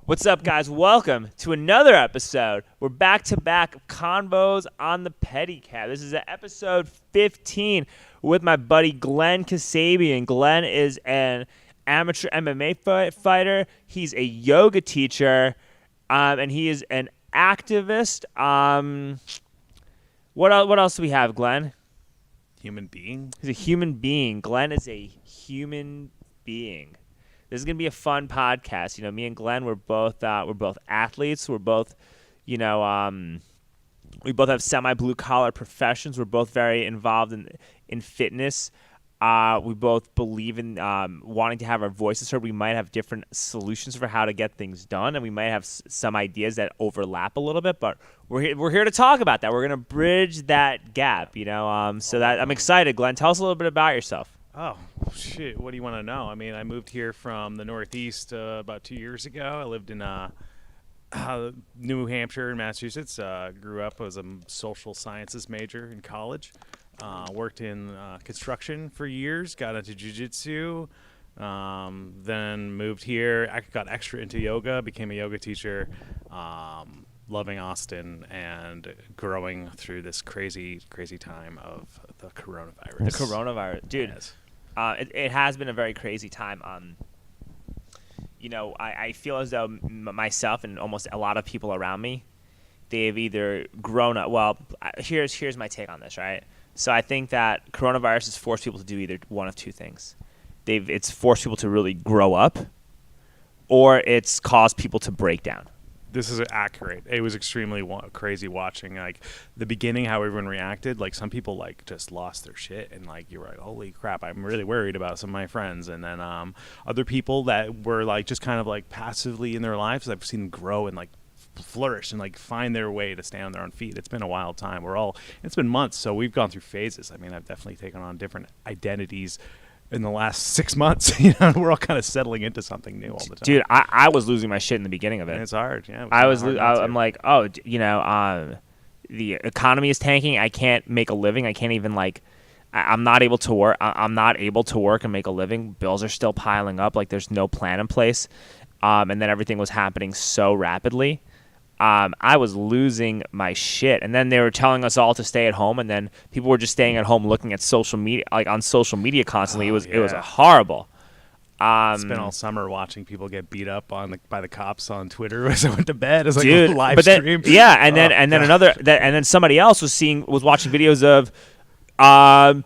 What's up, guys? Welcome to another episode. We're back-to-back Convos on the Pedicab. This is episode 15 with my buddy Glenn Kasabian. Glenn is an amateur MMA fighter. He's a yoga teacher, and he is an activist. What else do we have, Glenn? Human being? He's a human being. Glenn is a human being. This is gonna be a fun podcast. You know, me and Glenn, we're both athletes. We're both, we both have semi-blue collar professions. We're both very involved in fitness. We both believe in wanting to have our voices heard. We might have different solutions for how to get things done, and we might have some ideas that overlap a little bit. But we're here to talk about that. We're gonna bridge that gap. So that I'm excited. Glenn, tell us a little bit about yourself. Oh, shit. What do you want to know? I mean, I moved here from the Northeast about 2 years ago. I lived in New Hampshire and Massachusetts. Grew up as a social sciences major in college. Worked in construction for years. Got into jiu-jitsu. Then moved here. I got extra into yoga. Became a yoga teacher. Loving Austin and growing through this crazy, crazy time of the coronavirus. Dude. Yes. It has been a very crazy time. I feel as though myself and almost a lot of people around me, they've either grown up. Well, here's my take on this, right? So I think that coronavirus has forced people to do either one of two things. It's forced people to really grow up, or it's caused people to break down. This is accurate. It was extremely crazy watching like the beginning, how everyone reacted. Like some people like just lost their shit, and like you were like, "Holy crap!" I'm really worried about some of my friends. And then other people that were like just kind of like passively in their lives, I've seen them grow and like flourish and like find their way to stand on their own feet. It's been a wild time. It's been months, so we've gone through phases. I mean, I've definitely taken on different identities in the last 6 months. We're all kind of settling into something new all the time. Dude, I was losing my shit in the beginning of it. And it's hard, yeah. I'm like, the economy is tanking. I can't make a living. I can't even I'm not able to work. I'm not able to work and make a living. Bills are still piling up. Like there's no plan in place. And then everything was happening so rapidly. I was losing my shit. And then they were telling us all to stay at home, and then people were just staying at home looking at social media, like on social media constantly. It was horrible. Spent all summer watching people get beat up by the cops on Twitter as I went to bed. It was like a live stream. And then somebody else was watching videos of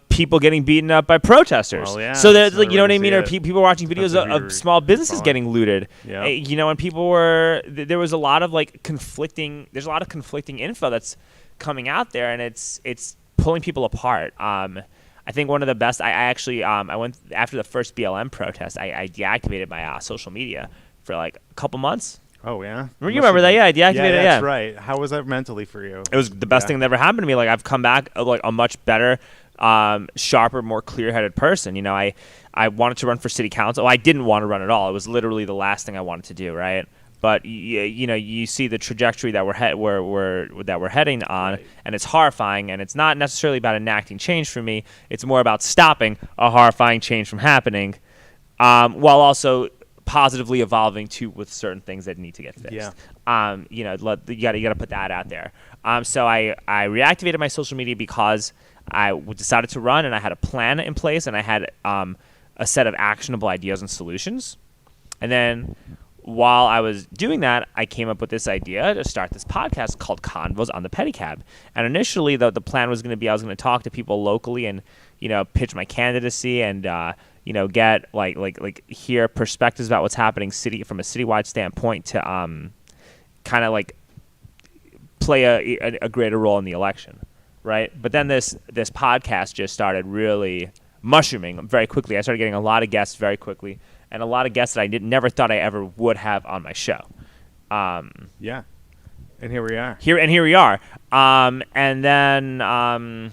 people getting beaten up by protesters. Well, yeah, so that, like, you know what I mean? Or people were watching videos of small businesses fun. getting looted. Yeah. And people were, there was a lot of there's a lot of conflicting info that's coming out there, and it's pulling people apart. I think one of the best, I went after the first BLM protest, I deactivated my social media for like a couple months. Oh, yeah? You remember that? Yeah, I deactivated it. Yeah, that's right. How was that mentally for you? It was the best thing that ever happened to me. Like, I've come back like a much better, sharper, more clear-headed person. I wanted to run for city council. Well, I didn't want to run at all. It was literally the last thing I wanted to do, right? But you see the trajectory that we're heading on, right. And it's horrifying. And it's not necessarily about enacting change for me. It's more about stopping a horrifying change from happening, while also positively evolving with certain things that need to get fixed. Yeah. You gotta put that out there. So I reactivated my social media because I decided to run, and I had a plan in place, and I had a set of actionable ideas and solutions. And then while I was doing that, I came up with this idea to start this podcast called Convos on the Pedicab. And initially, the plan was going to be I was going to talk to people locally and pitch my candidacy and get hear perspectives about what's happening from a citywide standpoint to kind of like play a greater role in the election, right? But then this podcast just started really mushrooming very quickly. I started getting a lot of guests very quickly, and a lot of guests that I never thought I ever would have on my show. Yeah, and here we are. Here we are. And then I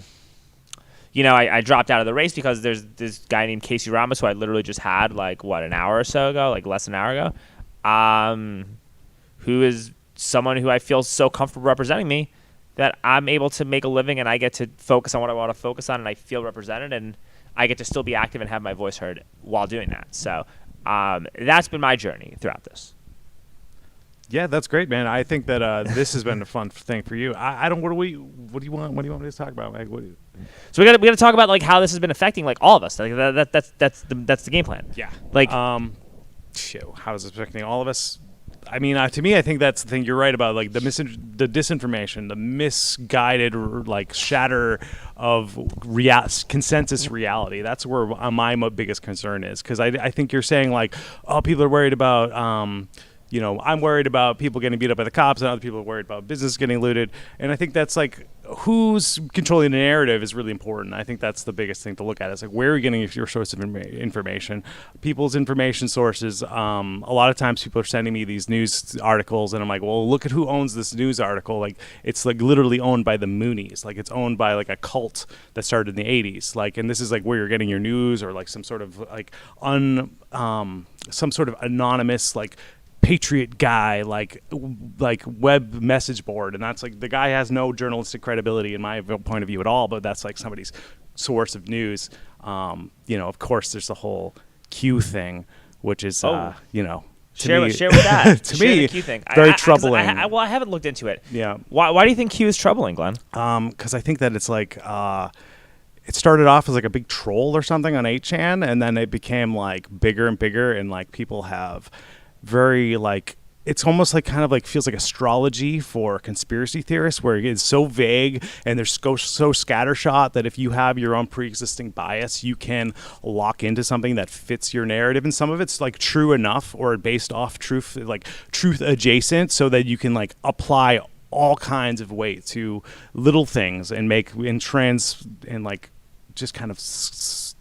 dropped out of the race because there's this guy named Casey Ramos who I literally just had an hour or so ago, like less than an hour ago, who is someone who I feel so comfortable representing me that I'm able to make a living and I get to focus on what I want to focus on and I feel represented and I get to still be active and have my voice heard while doing that. So that's been my journey throughout this. Yeah, that's great, man. I think that this has been a fun thing for you. I don't. What do you want? What do you want me to talk about? Like, so we got to talk about like how this has been affecting like all of us. Like that's the game plan. Yeah. Like, how is this affecting all of us? I mean, to me, I think that's the thing. You're right about like the disinformation, the misguided like shatter of consensus reality. That's where my biggest concern is, because I think you're saying like, oh, people are worried about. I'm worried about people getting beat up by the cops, and other people are worried about business getting looted. And I think that's like who's controlling the narrative is really important. I think that's the biggest thing to look at. It's like, where are you getting your source of information? People's information sources. A lot of times people are sending me these news articles, and I'm like, well, look at who owns this news article. Like, it's like literally owned by the Moonies. Like, it's owned by like a cult that started in the 80s. Like, and this is like where you're getting your news, or like some sort of like some sort of anonymous like patriot guy like web message board, and that's like the guy has no journalistic credibility in my point of view at all, but that's like somebody's source of news. Of course there's the whole Q thing, which is share with that. To share me, the Q thing. very troubling. I haven't looked into it. Yeah. Why do you think Q is troubling, Glenn? Because I think that it's like it started off as like a big troll or something on 8chan, and then it became like bigger and bigger, and like people have very like, it's almost like kind of like feels like astrology for conspiracy theorists, where it's so vague and there's so scattershot that if you have your own pre-existing bias, you can lock into something that fits your narrative. And some of it's like true enough or based off truth, like truth adjacent, so that you can like apply all kinds of weight to little things and like just kind of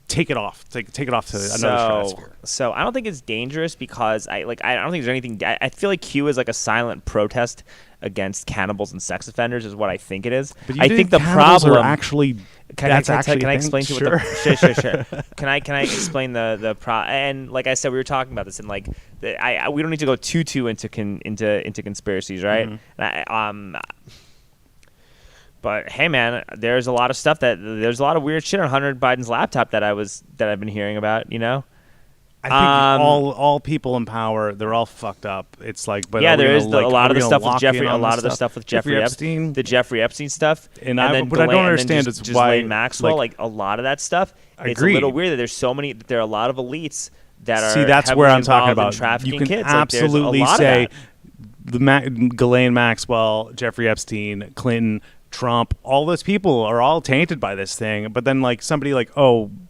take it off to another stratosphere. So I don't think it's dangerous, because I don't think there's anything. I feel like Q is like a silent protest against cannibals and sex offenders, is what I think it is. But I think the problem are actually. Can I explain to you sure. what the sure. Can I explain the and like I said, we were talking about this, and like we don't need to go too into conspiracies, right? Mm-hmm. But hey, man, there's a lot of weird shit on Hunter Biden's laptop that I've been hearing about. You know, I think all people in power, they're all fucked up. It's like, but yeah, there is a lot of the stuff with Jeffrey Epstein, the Jeffrey Epstein stuff, and then what I don't understand is why Maxwell, like a lot of that stuff. It's a little weird that there are a lot of elites that are. See, that's where I'm talking about. Trafficking you can kids. absolutely say Ghislaine Maxwell, Jeffrey Epstein, Clinton, Trump, all those people are all tainted by this thing. But then like somebody like, I'm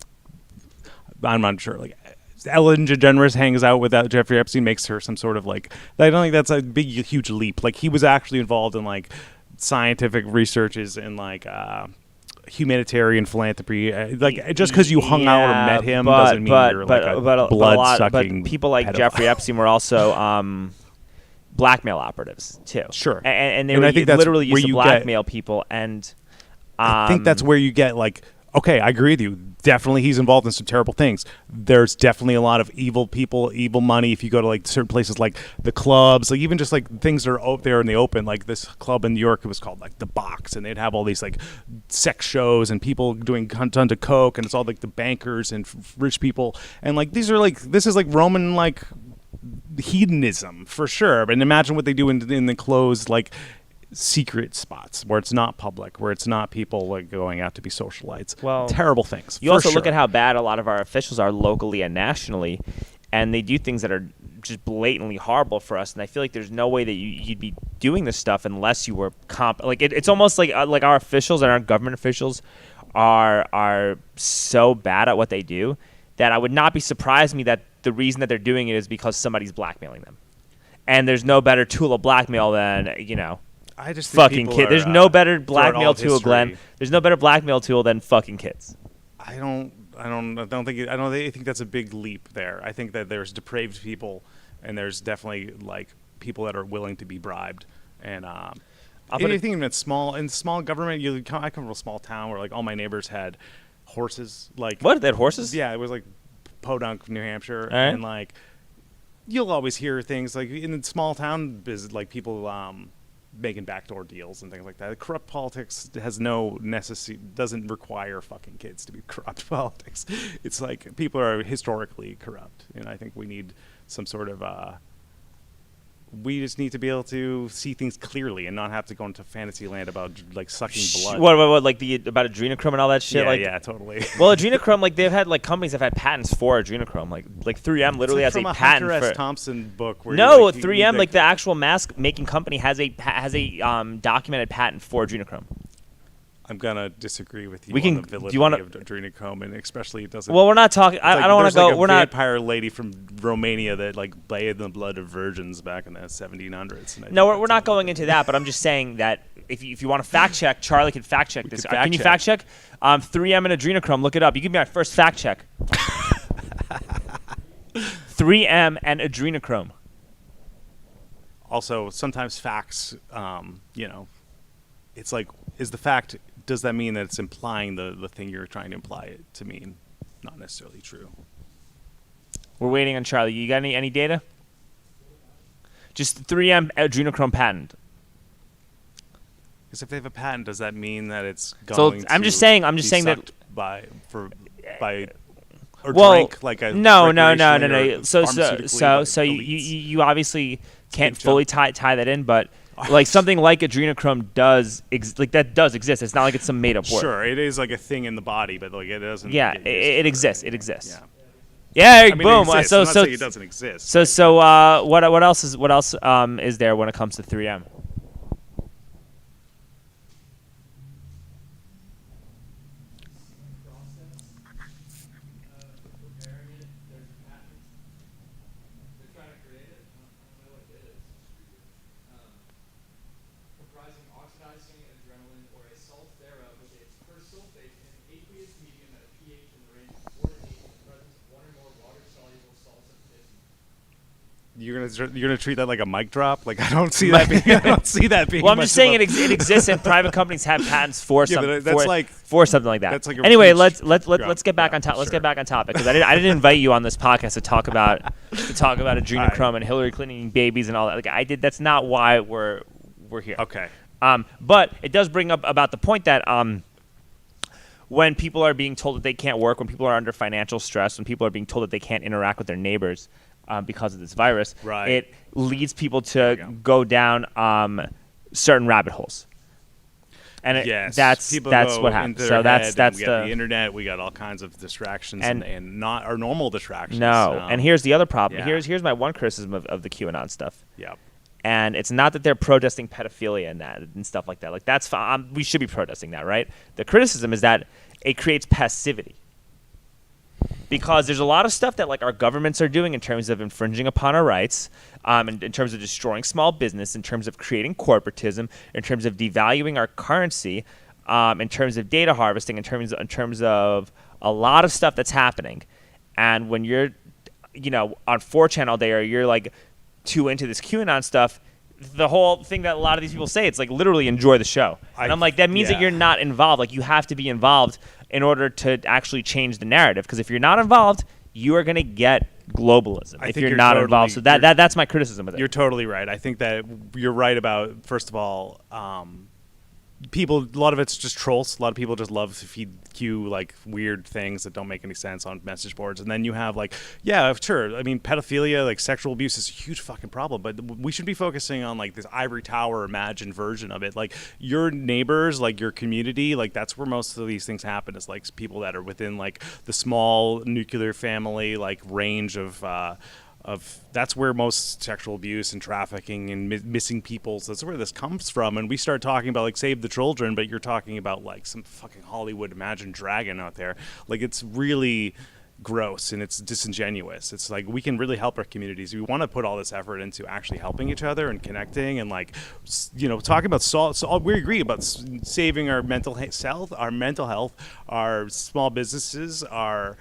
not sure, like Ellen DeGeneres hangs out with that Jeffrey Epstein, makes her some sort of like, I don't think that's a big huge leap. Like, he was actually involved in like scientific researches and like humanitarian philanthropy. Like, just because you hung out or met him doesn't mean you're like a blood-sucking But people like pedophile. Jeffrey Epstein were also blackmail operatives too. Sure. And they I think that's literally used where to you blackmail people. And I think that's where you get like, okay, I agree with you. Definitely he's involved in some terrible things. There's definitely a lot of evil people, evil money. If you go to like certain places like the clubs, like even just like things that are out there in the open, like this club in New York, it was called like The Box, and they'd have all these like sex shows and people doing tons of coke, and it's all like the bankers and rich people. And like this is like Roman like hedonism for sure. But imagine what they do in the closed like secret spots where it's not public, where it's not people like going out to be socialites. Well, terrible things. You also look at how bad a lot of our officials are locally and nationally, and they do things that are just blatantly horrible for us. And I feel like there's no way that you'd be doing this stuff unless you were it's almost like our officials and our government officials are so bad at what they do that I would not be surprised me that the reason that they're doing it is because somebody's blackmailing them. And there's no better tool of blackmail than, I just fucking kid. There's no better blackmail tool, Glenn. There's no better blackmail tool than fucking kids. I think that's a big leap there. I think that there's depraved people, and there's definitely like people that are willing to be bribed. And anything in small government, I come from a small town where like all my neighbors had horses. Like, what? They had horses? Yeah, it was like Podunk, New Hampshire, right. and like you'll always hear things like in small town business, like people making backdoor deals and things like that. Corrupt politics has no necessity, doesn't require fucking kids to be corrupt politics. It's like people are historically corrupt, and I think we need some sort of we just need to be able to see things clearly and not have to go into fantasy land about like sucking blood. What like about adrenochrome and all that shit? Yeah, like, yeah, totally. Well, adrenochrome, like they've had like companies have had patents for adrenochrome. Like 3M literally has from a a patent Hunter for. S. Thompson book. Where No, you 3M, like the actual mask making company, has a documented patent for adrenochrome. I'm gonna disagree with you. We can. On the Do validity you want to? of adrenochrome, and especially it doesn't. Well, we're not talking. I don't want to go. Like a we're not. vampire lady from Romania that like bathed in the blood of virgins back in the 1700s. And No, we're not going into that. But I'm just saying that if you want to fact check, Charlie can fact check this. Can you fact check? 3M and adrenochrome. Look it up. You give me my first fact check. 3M and adrenochrome. Also, sometimes facts, it's like, is the fact, does that mean that it's implying the thing you're trying to imply it to mean? Not necessarily true. We're waiting on Charlie. You got any data? Just 3M adrenochrome patent. Because if they have a patent, does that mean that it's So going I'm to just saying be that. sucked by or Well, drink like a no. recreationally or So pharmaceutically by you obviously can't Skip fully tie that in, but like something like adrenochrome does exist. It's not like it's some made up word. Sure, it is like a thing in the body, but like it doesn't. Yeah, get it used for exists. It exists. Yeah. Yeah, I mean, boom. It exists. I'm not saying it doesn't exist. So what else is there when it comes to 3M? You're gonna treat that like a mic drop? Like I don't see that. I don't see that being. Well, I'm just saying it exists, and private companies have patents for something. For something like that. That's like a anyway, huge let's get back on top. Let's get back on topic because I didn't invite you on this podcast to talk about adrenochrome and Hillary Clinton eating babies and all that. Like I did. That's not why we're here. Okay. But it does bring up about the point that when people are being told that they can't work, when people are under financial stress, when people are being told that they can't interact with their neighbors. Because of this virus, it leads people to go down certain rabbit holes, and that's what happens. So that's the internet. We got all kinds of distractions and not our normal distractions. No, and here's the other problem. Yeah. Here's my one criticism of the QAnon stuff. Yeah, and it's not that they're protesting pedophilia and stuff like that. Like that's fine. We should be protesting that, right? The criticism is that it creates passivity. Because there's a lot of stuff that like our governments are doing in terms of infringing upon our rights, in terms of destroying small business, in terms of creating corporatism, in terms of devaluing our currency, in terms of data harvesting, in terms of a lot of stuff that's happening. And when you're, on 4chan all day or you're like too into this QAnon stuff, the whole thing that a lot of these people say, it's like literally enjoy the show. And I'm like, that means that you're not involved. Like you have to be involved in order to actually change the narrative. Because if you're not involved, you are going to get globalism if you're not involved. So that's my criticism of it. You're totally right. I think that you're right about, first of all, people, a lot of it's just trolls. A lot of people just love to feed you like weird things that don't make any sense on message boards. And then you have like, yeah, sure. I mean, pedophilia, like sexual abuse is a huge fucking problem, but we should be focusing on like this ivory tower imagined version of it. Like your neighbors, like your community, like that's where most of these things happen is like people that are within like the small nuclear family, like range of that's where most sexual abuse and trafficking and missing people, so that's where this comes from. And we start talking about like save the children, but you're talking about like some fucking Hollywood imagined dragon out there. Like it's really gross and it's disingenuous. It's like we can really help our communities. We want to put all this effort into actually helping each other and connecting and like talking about we agree about saving our mental health, our small businesses, our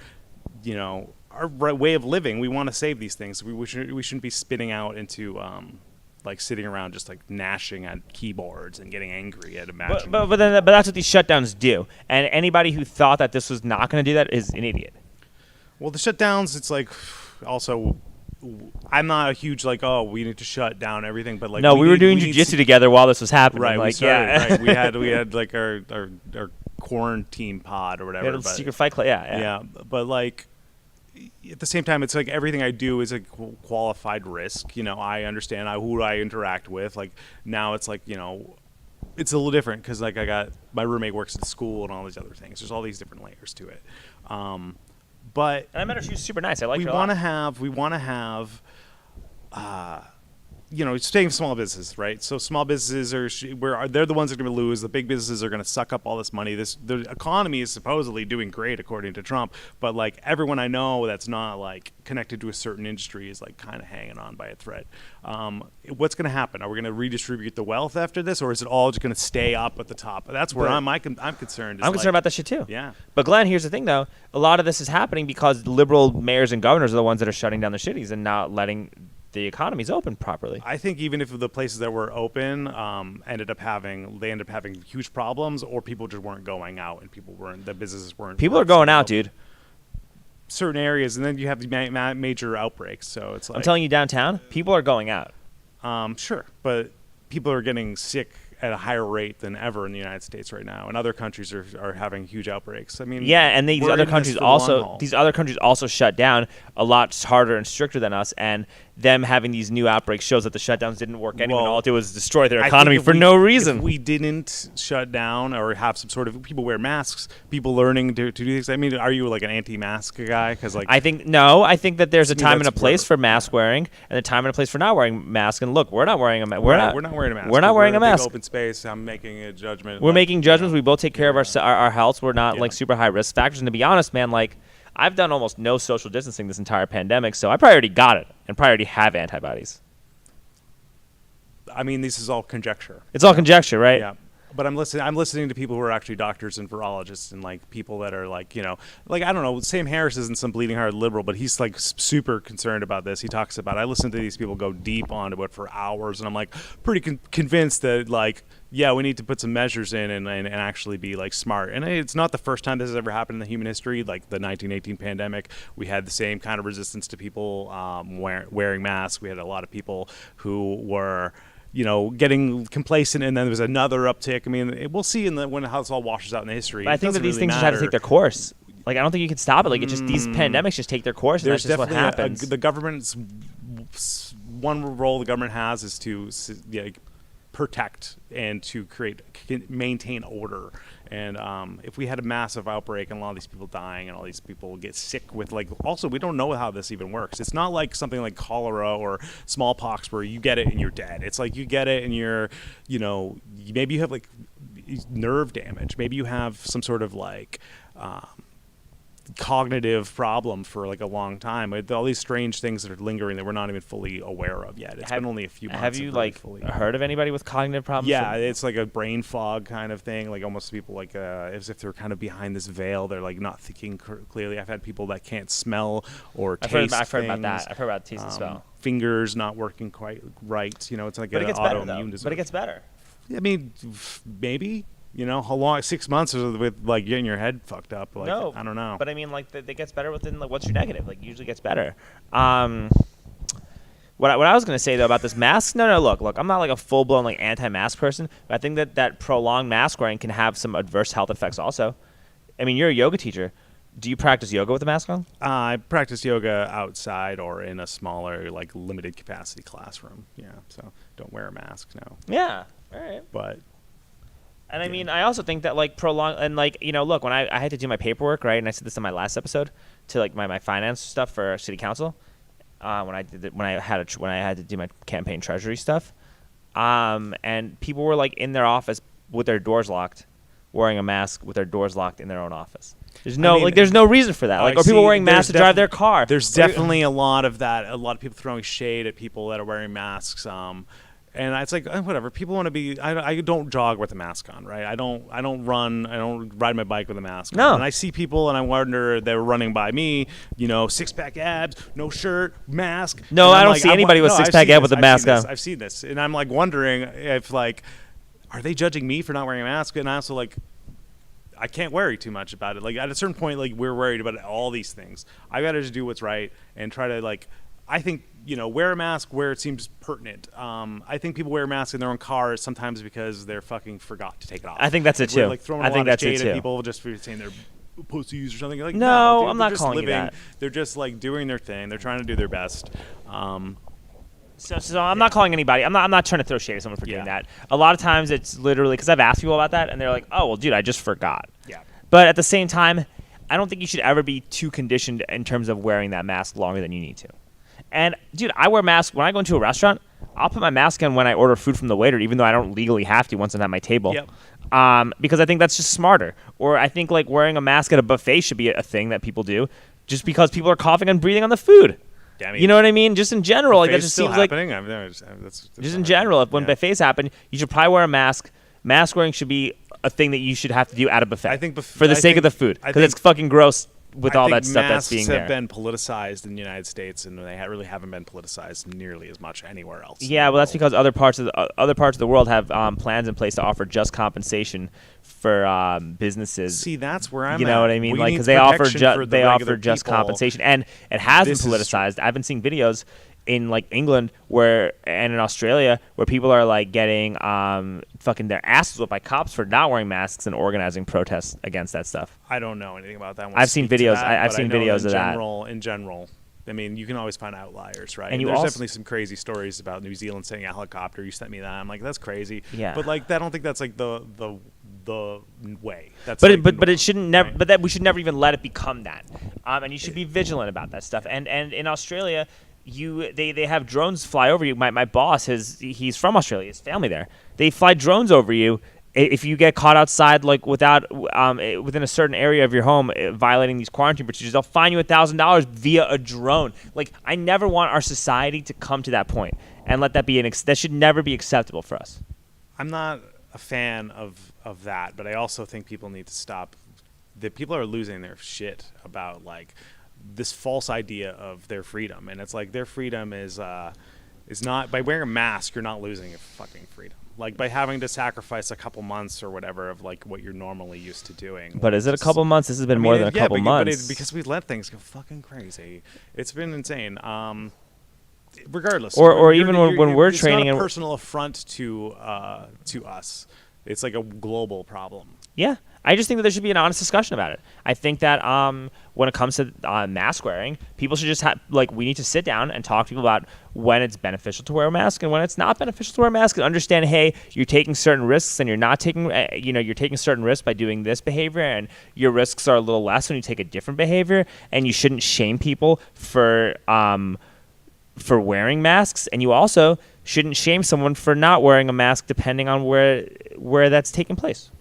our way of living. We want to save these things. We shouldn't be spinning out into like sitting around just like gnashing at keyboards and getting angry at imagining. But that's what these shutdowns do. And anybody who thought that this was not going to do that is an idiot. Well, the shutdowns, it's like also I'm not a huge like, oh, we need to shut down everything, but like No, we were doing we need jujitsu together while this was happening. Right, Like, we started, yeah. right. We had like our quarantine pod or We whatever. had a But, secret fight club. Yeah. yeah, but like at the same time, it's like everything I do is a qualified risk. You know, I understand who I interact with. Like now, it's like, you know, it's a little different because like I got my roommate works at school and all these other things. There's all these different layers to it. But And I met her. She was super nice. I like we her a want to lot. have you know, staying small businesses, right? So small businesses they're the ones that are going to lose. The big businesses are going to suck up all this money. The economy is supposedly doing great according to Trump, but like everyone I know that's not like connected to a certain industry is like kind of hanging on by a thread. What's going to happen? Are we going to redistribute the wealth after this, or is it all just going to stay up at the top? That's where I'm concerned. I'm concerned about that shit too. Yeah. But Glenn, here's the thing though. A lot of this is happening because liberal mayors and governors are the ones that are shutting down the cities and not letting the economy's open properly. I think even if the places that were open ended up having huge problems, or people just weren't going out and the businesses weren't. People are going out, dude. Certain areas, and then you have the major outbreaks. So it's like I'm telling you, downtown, people are going out. sure, but people are getting sick at a higher rate than ever in the United States right now, and other countries are having huge outbreaks. I mean, Yeah, and these we're other in this countries for the long also haul. shut down a lot harder and stricter than us, and them having these new outbreaks shows that the shutdowns didn't work anyway. Well, All it did was destroy their I think economy if for no reason. If we didn't shut down or have some sort of people wear masks, people learning to do things. I mean, are you like an anti-mask guy? Because like I think that there's a To me, time and a that's place where- for mask wearing and a time and a place for not wearing mask. And look, we're not wearing a mask. we're not wearing a mask. We're not wearing a in big mask. Open space. I'm making a judgment. We're like, making judgments. you know, We both take care of our health. We're not Yeah. like super high risk factors. And to be honest, man, like I've done almost no social distancing this entire pandemic, so I probably already got it and probably already have antibodies. I mean, this is all conjecture. It's all conjecture, right? Yeah. But I'm listening to people who are actually doctors and virologists and like people that are like, you know, like I don't know, Sam Harris isn't some bleeding heart liberal, but he's like super concerned about this. He talks about I listen to these people go deep onto it for hours, and I'm like pretty convinced that like yeah, we need to put some measures in and actually be like smart. And it's not the first time this has ever happened in the human history. Like the 1918 pandemic, we had the same kind of resistance to people wearing masks. We had a lot of people who were, you know, getting complacent, and then there was another uptick. I mean, we'll see when how this all washes out in the history. But I think that these things just have to take their course. Like I don't think you can stop it. Like it just these pandemics just take their course, and There's that's just what definitely happens. the government's one role the government has is to protect and to maintain order. And if we had a massive outbreak and a lot of these people dying and all these people get sick with like, also we don't know how this even works. It's not like something like cholera or smallpox where you get it and you're dead. It's like you get it and you're, you know, maybe you have like nerve damage. Maybe you have some sort of like cognitive problem for like a long time. All these strange things that are lingering that we're not even fully aware of yet. It's been only a few months. Have you like heard of anybody with cognitive problems? Yeah, it's like a brain fog kind of thing. Like almost people like as if they're kind of behind this veil. They're like not thinking clearly. I've had people that can't smell or taste. I've heard about things. that. I've heard about taste and smell. Fingers not working quite right. You know, it's like But an it gets better autoimmune though. disorder. But it gets better. I mean, maybe. You know, how long? 6 months with like getting your head fucked up. Like, No, I don't know. But I mean, like, it gets better within like once you're negative. Like, usually gets better. What I was gonna say though about this mask? No. Look. I'm not like a full blown like anti-mask person, but I think that prolonged mask wearing can have some adverse health effects also. I mean, you're a yoga teacher. Do you practice yoga with a mask on? I practice yoga outside or in a smaller, like limited capacity classroom. Yeah, so don't wear a mask. No. Yeah. All right. But. And I mean, I also think that like prolong and like, you know, look, when I had to do my paperwork, right, and I said this in my last episode to like my finance stuff for city council, when I had to do my campaign treasury stuff, and people were like in their office with their doors locked, wearing a mask with their doors locked in their own office. There's there's no reason for that. Like, or people wearing masks to drive their car. There's definitely a lot of that. A lot of people throwing shade at people that are wearing masks. And it's like whatever. People want to be. I don't jog with a mask on, right? I don't run. I don't ride my bike with a mask on. And I see people, and I wonder they're running by me. You know, 6-pack abs, no shirt, mask. No, I don't see anybody with 6-pack abs with a mask on. I've seen this, and I'm like wondering if like, are they judging me for not wearing a mask? And I also like, I can't worry too much about it. Like at a certain point, like we're worried about all these things. I got to just do what's right and try to like. I think, wear a mask where it seems pertinent. I think people wear masks in their own cars sometimes because they're fucking forgot to take it off. I think that's it too. Like throwing I think that's it shade too. at people just for saying they're pussies or something. Like, No, dude, I'm they're not just calling you that. They're just like doing their thing. They're trying to do their best. So I'm not calling anybody. I'm not trying to throw shade at someone for doing that. A lot of times it's literally because I've asked people about that and they're like, "Oh, well, dude, I just forgot." Yeah. But at the same time, I don't think you should ever be too conditioned in terms of wearing that mask longer than you need to. And dude, I wear masks when I go into a restaurant. I'll put my mask on when I order food from the waiter, even though I don't legally have to once I'm at my table. Yep. Because I think that's just smarter. Or I think like wearing a mask at a buffet should be a thing that people do, just because people are coughing and breathing on the food. Yeah, I mean, you know what I mean? Just in general, like that just seems like that's just in general. If when buffets happen, you should probably wear a mask. Mask wearing should be a thing that you should have to do at a buffet. I think for the sake of the food, because it's fucking gross with all that stuff that's being there. Masks have been politicized in the United States, and they really haven't been politicized nearly as much anywhere else. Yeah, well, that's because other parts of the world have plans in place to offer just compensation for businesses. See, that's where I'm. You know what I mean? Like, because they offer just compensation, and it has been politicized. I've been seeing videos in like England and in Australia where people are like getting fucking their asses whipped by cops for not wearing masks and organizing protests against that stuff. I don't know anything about that. I've seen videos. I've seen videos of that. In general, I mean, you can always find outliers, right? And there's definitely some crazy stories about New Zealand sending a helicopter. You sent me that. I'm like, that's crazy. Yeah. But like, I don't think that's like the way. That's but it shouldn't never. Right? But that we should never even let it become that. And you should be vigilant about that stuff. And in Australia, they have drones fly over you. My boss he's from Australia. His family there. They fly drones over you. If you get caught outside, like within a certain area of your home, violating these quarantine procedures, they'll fine you $1,000 via a drone. Like, I never want our society to come to that point and let that be that should never be acceptable for us. I'm not a fan of that, but I also think people need to stop. That people are losing their shit about like this false idea of their freedom, and it's like their freedom is not by wearing a mask. You're not losing your fucking freedom. Like by having to sacrifice a couple months or whatever of like what you're normally used to doing. But is it a couple months? This has been more than a couple months. Because we let things go fucking crazy. It's been insane. Regardless, or even when we're training, it's not a personal affront to us. It's like a global problem. Yeah, I just think that there should be an honest discussion about it. I think that when it comes to mask wearing, people should just we need to sit down and talk to people about when it's beneficial to wear a mask and when it's not beneficial to wear a mask, and understand, hey, you're taking certain risks and you're not taking, you're taking certain risks by doing this behavior, and your risks are a little less when you take a different behavior, and you shouldn't shame people for wearing masks, and you also shouldn't shame someone for not wearing a mask depending on where that's taking place.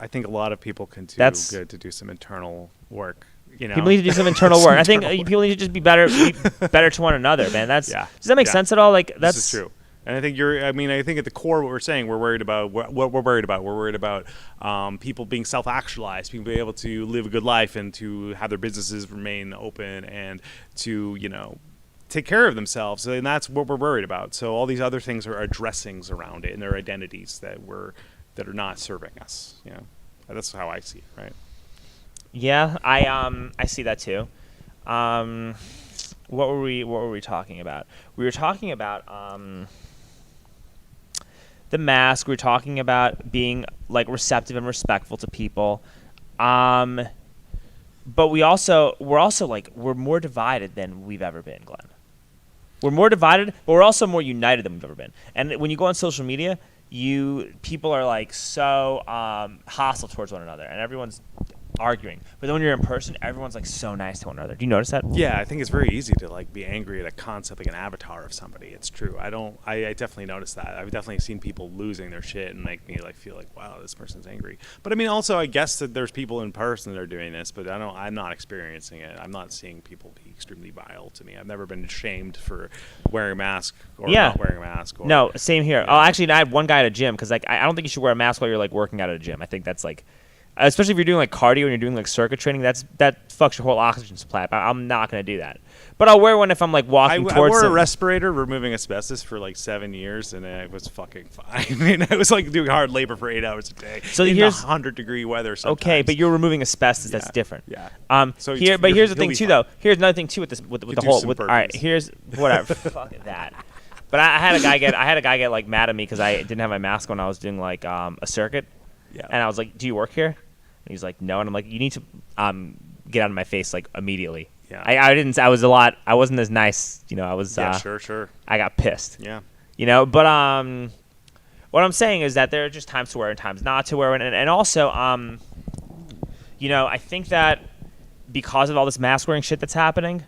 I think a lot of people can do good to do some internal work. People need to do some internal work. I think people need to just be better to one another, man. Does that make sense at all? Like, this is true. And I think I think at the core, what we're saying, we're worried about what we're worried about. We're worried about people being self-actualized, people being able to live a good life and to have their businesses remain open and to, take care of themselves. And that's what we're worried about. So all these other things are dressings around it and their identities that are not serving us. That's how I see it, right? Yeah, I see that too. What were we talking about? We were talking about the mask. We were talking about being like receptive and respectful to people. But we're also like, we're more divided than we've ever been, Glenn. We're more divided, but we're also more united than we've ever been. And when you go on social media, people are like so hostile towards one another, and everyone's arguing. But then when you're in person, everyone's like so nice to one another. Do you notice that? Yeah, I think it's very easy to like be angry at a concept like an avatar of somebody. It's true. I definitely noticed that. I've definitely seen people losing their shit and make me like feel like, wow, this person's angry. But I mean, also I guess that there's people in person that are doing this, but I'm not experiencing it. I'm not seeing people be extremely vile to me. I've never been shamed for wearing a mask or not wearing a mask. No, same here. Oh, actually, I had one guy at a gym because like I don't think you should wear a mask while you're like working out at a gym. I think that's like especially if you're doing like cardio and you're doing like circuit training, that fucks your whole oxygen supply. I'm not gonna do that. But I'll wear one if I'm like walking I towards. wore a some- respirator removing asbestos for like 7 years, and it was fucking fine. I mean, I was like doing hard labor for 8 hours a day. So in here's- 100-degree weather. Sometimes. Okay, but you're removing asbestos. That's different. Yeah. So So here, but you're- here's the you'll thing be too, fine. though. Here's another thing too with this, with the do whole. some With, all right, burpees. here's whatever. Fuck that. But I had a guy get like mad at me because I didn't have my mask when I was doing like a circuit. Yeah. And I was like, "Do you work here?" And he's like, "No." And I'm like, "You need to get out of my face like immediately." Yeah. I didn't. I was a lot. I wasn't as nice. You know. I was. Yeah, sure. I got pissed. Yeah. You know. But what I'm saying is that there are just times to wear and times not to wear, and also you know, I think that because of all this mask wearing shit that's happening,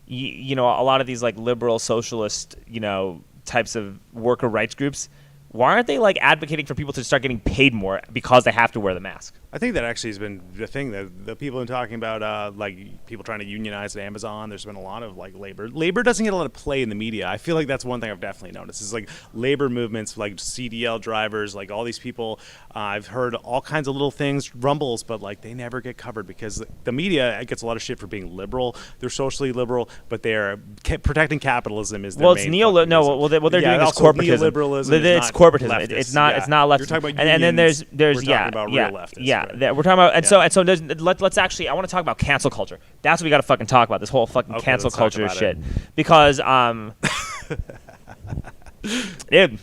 you know, a lot of these like liberal socialist, you know, types of worker rights groups, why aren't they like advocating for people to start getting paid more because they have to wear the mask? I think that actually has been the thing that the people have been talking about, like people trying to unionize at Amazon. There's been a lot of like labor. Labor doesn't get a lot of play in the media. I feel like that's one thing I've definitely noticed is like labor movements, like CDL drivers, like all these people. I've heard all kinds of little things, rumbles, but like they never get covered because the media gets a lot of shit for being liberal. They're socially liberal, but they're protecting capitalism is their Well, it's main neo. fucking No, reason. what they're Yeah, doing is also corporatism. neoliberalism It's is not corporatism. leftist. It's not. Yeah. It's not left. You're talking about and then there's unions. We're yeah talking about yeah real leftists, yeah. right? We're talking about and Yeah. so there's let's actually I want to talk about cancel culture. That's what we got to fucking talk about. This whole fucking Okay, cancel let's talk culture about shit it. because dude.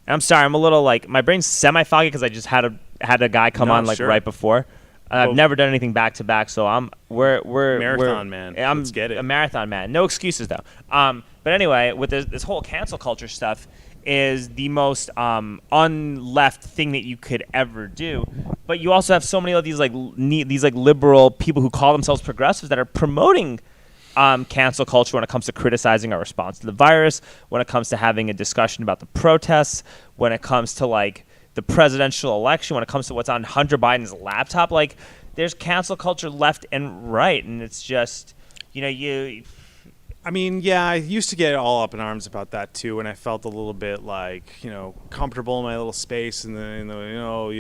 I'm sorry. I'm a little like my brain's semi foggy because I just had a guy come No, on like sure. right before. I've Well- never done anything back to back, so we're Marathon man. I'm Let's get it. a marathon man. No excuses though. But anyway, with this whole cancel culture stuff is the most unleft thing that you could ever do. But you also have so many of these like these like liberal people who call themselves progressives that are promoting cancel culture when it comes to criticizing our response to the virus, when it comes to having a discussion about the protests, when it comes to like the presidential election, when it comes to what's on Hunter Biden's laptop. Like there's cancel culture left and right, and it's just, you know, I mean, yeah, I used to get all up in arms about that too, and I felt a little bit like, you know, comfortable in my little space, and then you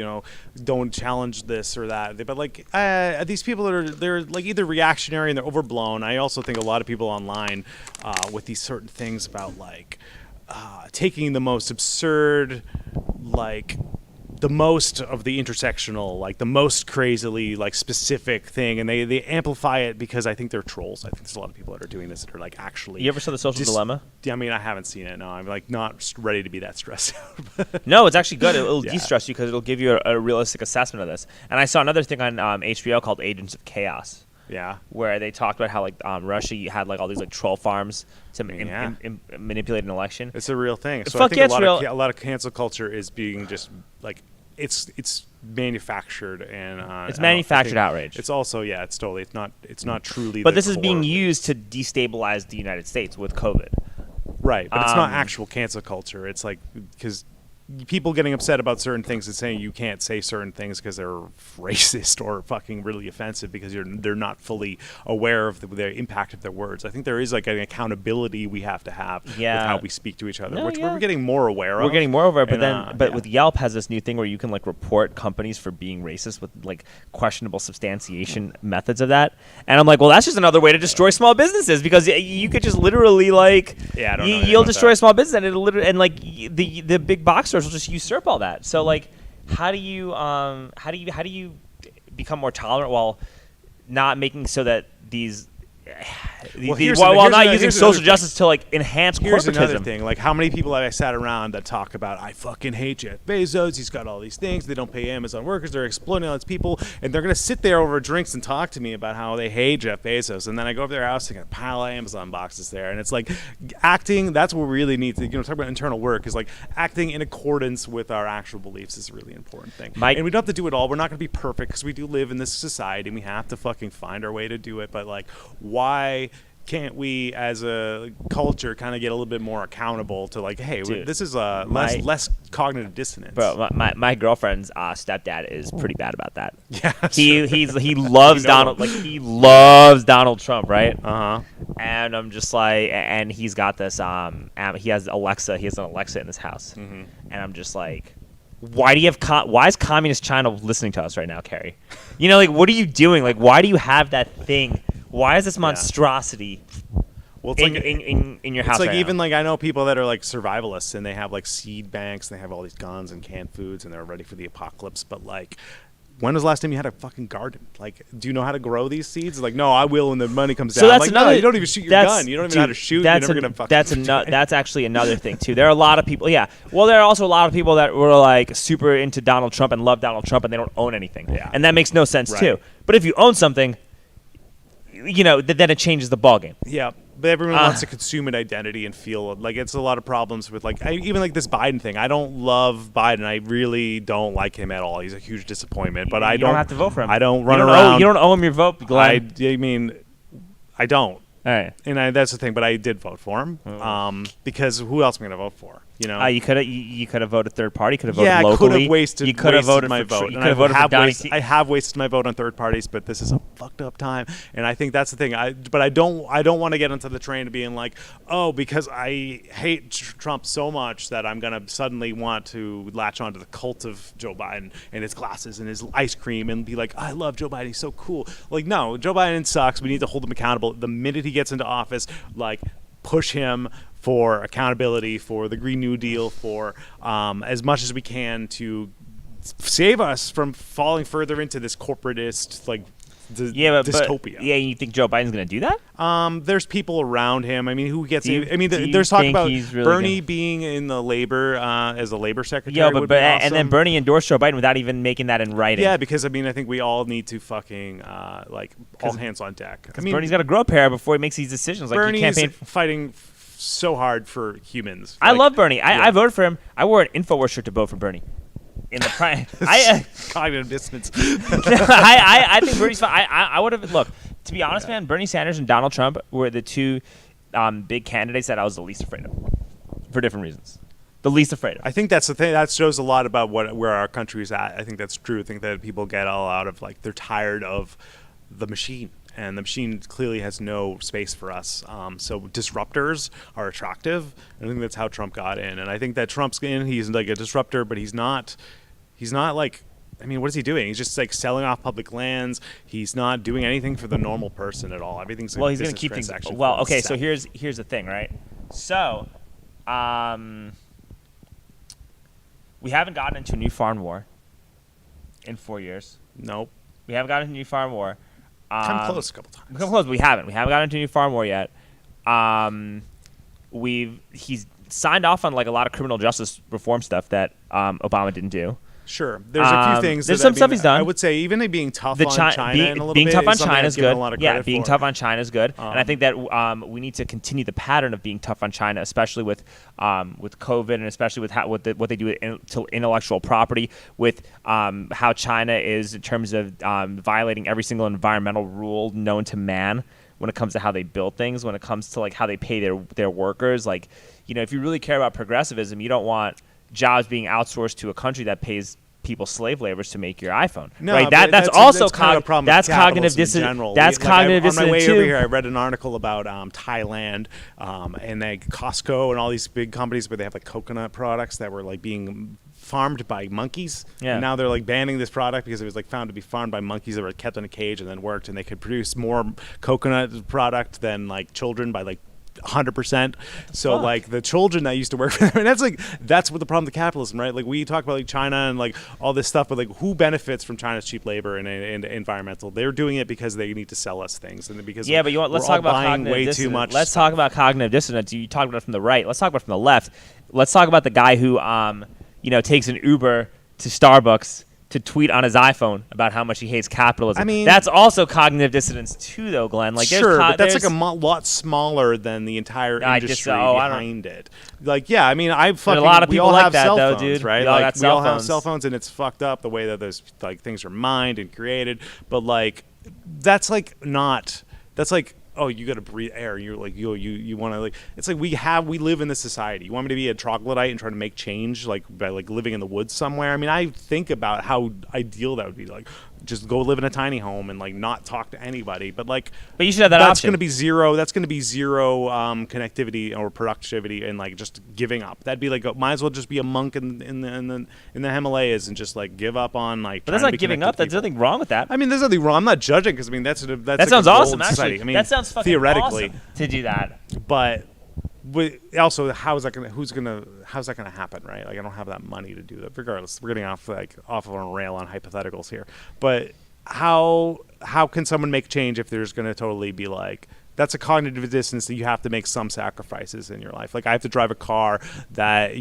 know, don't challenge this or that. But like these people they're like either reactionary and they're overblown. I also think a lot of people online with these certain things about like taking the most absurd, like the most of the intersectional, like the most crazily like specific thing, and they amplify it because I think they're trolls. I think there's a lot of people that are doing this that are like actually. you ever saw The Social Dilemma? I mean, I haven't seen it. No, I'm like not ready to be that stressed out. No, it's actually good. It'll Yeah. de-stress you because it'll give you a realistic assessment of this. And I saw another thing on HBO called Agents of Chaos, Yeah. where they talked about how like Russia had like all these like troll farms to Yeah. manipulate an election. It's a real thing. So Fuck I think yeah, it's real. a lot of cancel culture is being just like it's manufactured and It's I manufactured think outrage. It's also it's totally it's not truly. But the this is being core. used to destabilize the United States with COVID. Right, but it's not Um, actual cancel culture. It's like because people getting upset about certain things and saying you can't say certain things because they're racist or fucking really offensive because they're not fully aware of the impact of their words. I think there is like an accountability we have to have with Yeah. how we speak to each other, No, which yeah. we're getting more aware of. We're getting more over it, but And, then yeah. with Yelp has this new thing where you can like report companies for being racist with like questionable substantiation methods of that. And I'm like, well, that's just another way to destroy small businesses because you could just literally like Yeah, I don't know anything you'll about destroy that. a small business and it'll literally and like the big box stores will just usurp all that. So like, how do you become more tolerant while not making so that these while not using social justice to like enhance Here's another corporatism? thing. Like, how many people have I sat around that talk about, I fucking hate Jeff Bezos. He's got all these things. They don't pay Amazon workers. They're exploiting all these people. And they're going to sit there over drinks and talk to me about how they hate Jeff Bezos. And then I go over to their house and a pile of Amazon boxes there. And it's like acting, that's what we really need to, talk about internal work, is like acting in accordance with our actual beliefs is a really important thing. And we don't have to do it all. We're not going to be perfect because we do live in this society and we have to fucking find our way to do it. But like, why can't we as a culture kind of get a little bit more accountable to like, hey, Dude, this is less cognitive dissonance. Bro, my girlfriend's stepdad is pretty bad about that. Yeah, he loves You know Donald him. like he loves Donald Trump, right? Uh-huh. And I'm just like, and he's got this he has an Alexa in his house, Mm-hmm. and I'm just like, why do you have why is communist China listening to us right now, Carrie? You know, like, what are you doing? Like, why do you have that thing? Why is this monstrosity Well, it's in your house? It's like right even now? like I know people that are like survivalists and they have like seed banks and they have all these guns and canned foods and they're ready for the apocalypse. But like, when was the last time you had a fucking garden? Like, do you know how to grow these seeds? Like, no, I will when the money comes down. That's like, another. no, you don't even shoot your gun. You don't even know how to shoot. You're never gonna fucking. That's actually another thing too. There are a lot of people. Yeah. Well, there are also a lot of people that were like super into Donald Trump and love Donald Trump and they don't own anything. Yeah. And that makes no sense Right. too. But if you own something, you know, then it changes the ballgame. Yeah, but everyone wants to consume an identity and feel like it's a lot of problems with like even like this Biden thing. I don't love Biden. I really don't like him at all. He's a huge disappointment. But I don't have to vote for him. I don't You run don't around. you don't owe him your vote, Glenn. I mean, I don't. All right. And that's the thing. But I did vote for him because who else am I going to vote for? You know. You could have voted third party. Could have voted Yeah, I locally. could have wasted. You could have voted my for vote. You And could have voted for Donnie I have wasted my vote on third parties, but this is a fucked up time, and I think that's the thing. But I don't want to get into the train of being like, oh, because I hate Trump so much that I'm gonna suddenly want to latch onto the cult of Joe Biden and his glasses and his ice cream and be like, I love Joe Biden. He's so cool. Like, no, Joe Biden sucks. We need to hold him accountable. The minute he gets into office, like, push him for accountability, for the Green New Deal, for as much as we can to save us from falling further into this corporatist like dystopia. Yeah, you think Joe Biden's going to do that? There's people around him. I mean, who gets? Do you- I mean, do you there's talk think about he's really Bernie gonna- being in the labor as a labor secretary. Yeah, would but be awesome. and then Bernie endorsed Joe Biden without even making that in writing. Yeah, because I mean, I think we all need to fucking like all hands on deck. I mean, Bernie's got to grow a pair before he makes these decisions. Like, Bernie's you campaign. fighting so hard for humans. I Like, love Bernie. yeah. I voted for him. I wore an InfoWars shirt to vote for Bernie. In the prime, cognitive dissonance. I think Bernie's fine. I would have look. To be honest, man, Bernie Sanders and Donald Trump were the two big candidates that I was the least afraid of, for different reasons. The least afraid of. I think that's the thing. That shows a lot about where our country is at. I think that's true. I think that people get all out of like they're tired of the machine, and the machine clearly has no space for us. So disruptors are attractive. I think that's how Trump got in, and I think that Trump's in. He's like a disruptor, but he's not. He's not like. I mean, what is he doing? He's just like selling off public lands. He's not doing anything for the normal person at all. Everything's Well, he's going to keep things. Well, okay. So here's the thing, right? So, we haven't gotten into a new foreign war in 4 years. Nope. We haven't gotten into a new foreign war. Come close a couple times. Come close. We haven't. We haven't gotten into a new foreign war yet. He's signed off on like a lot of criminal justice reform stuff that Obama didn't do. Sure, there's a few things. There's that, some stuff he's done. I would say even being tough on China in a little being bit tough on is something China I've is given good. a lot of Yeah, credit being for. tough on China is good, and I think that we need to continue the pattern of being tough on China, especially with COVID, and especially with what they do to intellectual property, with how China is in terms of violating every single environmental rule known to man. When it comes to how they build things, when it comes to like how they pay their workers, like, you know, if you really care about progressivism, you don't want jobs being outsourced to a country that pays people slave laborers to make your iPhone. No, right? but That's also kind of a problem that's with cognitive capitalism in dissonance. general. That's cognitive On dissonance my way too. over here, I read an article about Thailand and like Costco and all these big companies where they have like coconut products that were like being farmed by monkeys. Yeah. And now they're like banning this product because it was like found to be farmed by monkeys that were kept in a cage and then worked, and they could produce more coconut product than like children by like 100%. So fuck? like the children that used to work for them, and that's what the problem with capitalism, right? Like we talk about like China and like all this stuff, but like who benefits from China's cheap labor and environmental? They're doing it because they need to sell us things, and because Yeah, but let's talk about cognitive way dissonance. too much. Let's talk about cognitive dissonance. You talked about it from the right. Let's talk about it from the left. Let's talk about the guy who takes an Uber to Starbucks to tweet on his iPhone about how much he hates capitalism. I mean, that's also cognitive dissonance too, though, Glenn. Like, sure, but that's like a lot smaller than the entire industry I behind it. Like, yeah, I mean, a lot of people all like have that, cell though, phones, dude. right? We all Like, got we all cell have phones. cell phones, and it's fucked up the way that those like things are mined and created. But like, that's like not. That's like, oh, you got to breathe air. You're like, you want to like. It's like we live in this society. You want me to be a troglodyte and try to make change like by like living in the woods somewhere? I mean, I think about how ideal that would be. Like, just go live in a tiny home and like not talk to anybody. But like, But you should have that that's option. going to be zero. That's going to be zero connectivity or productivity and like just giving up. That'd be like might as well just be a monk in the Himalayas and just like give up on like. But that's not giving up. There's nothing wrong with that. I mean, there's nothing wrong. I'm not judging because I mean that like sounds awesome. Society. Actually, I mean, that sounds fucking theoretically awesome to do that. But also, how's that gonna happen, right? Like, I don't have that money to do that. Regardless, we're getting off on a rail on hypotheticals here. But how can someone make change if there's gonna totally be like that's a cognitive dissonance that you have to make some sacrifices in your life. Like, I have to drive a car that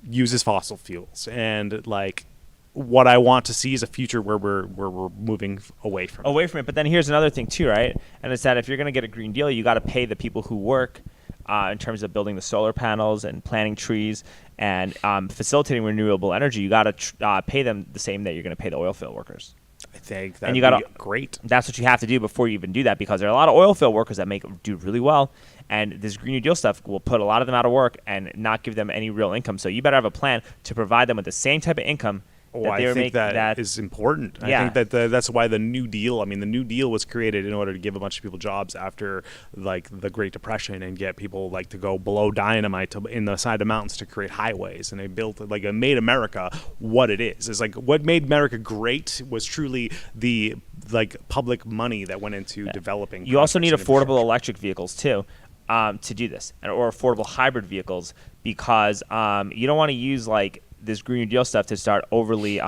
uses fossil fuels, and like what I want to see is a future where we're moving away from it. But then here's another thing too, right? And it's that if you're going to get a Green Deal, you got to pay the people who work in terms of building the solar panels and planting trees and facilitating renewable energy. You got to pay them the same that you're going to pay the oil field workers. I think that'd be great. That's what you have to do before you even do that, because there are a lot of oil field workers that do really well, and this Green New Deal stuff will put a lot of them out of work and not give them any real income. So you better have a plan to provide them with the same type of income. I think that is important. Yeah. I think that that's why the New Deal. I mean, the New Deal was created in order to give a bunch of people jobs after like the Great Depression and get people like to go blow dynamite in the side of mountains to create highways. And they built like it made America what it is. It's like what made America great was truly the like public money that went into developing. You also need affordable electric vehicles too. To do this, or affordable hybrid vehicles, because you don't want to use like this Green New Deal stuff to start overly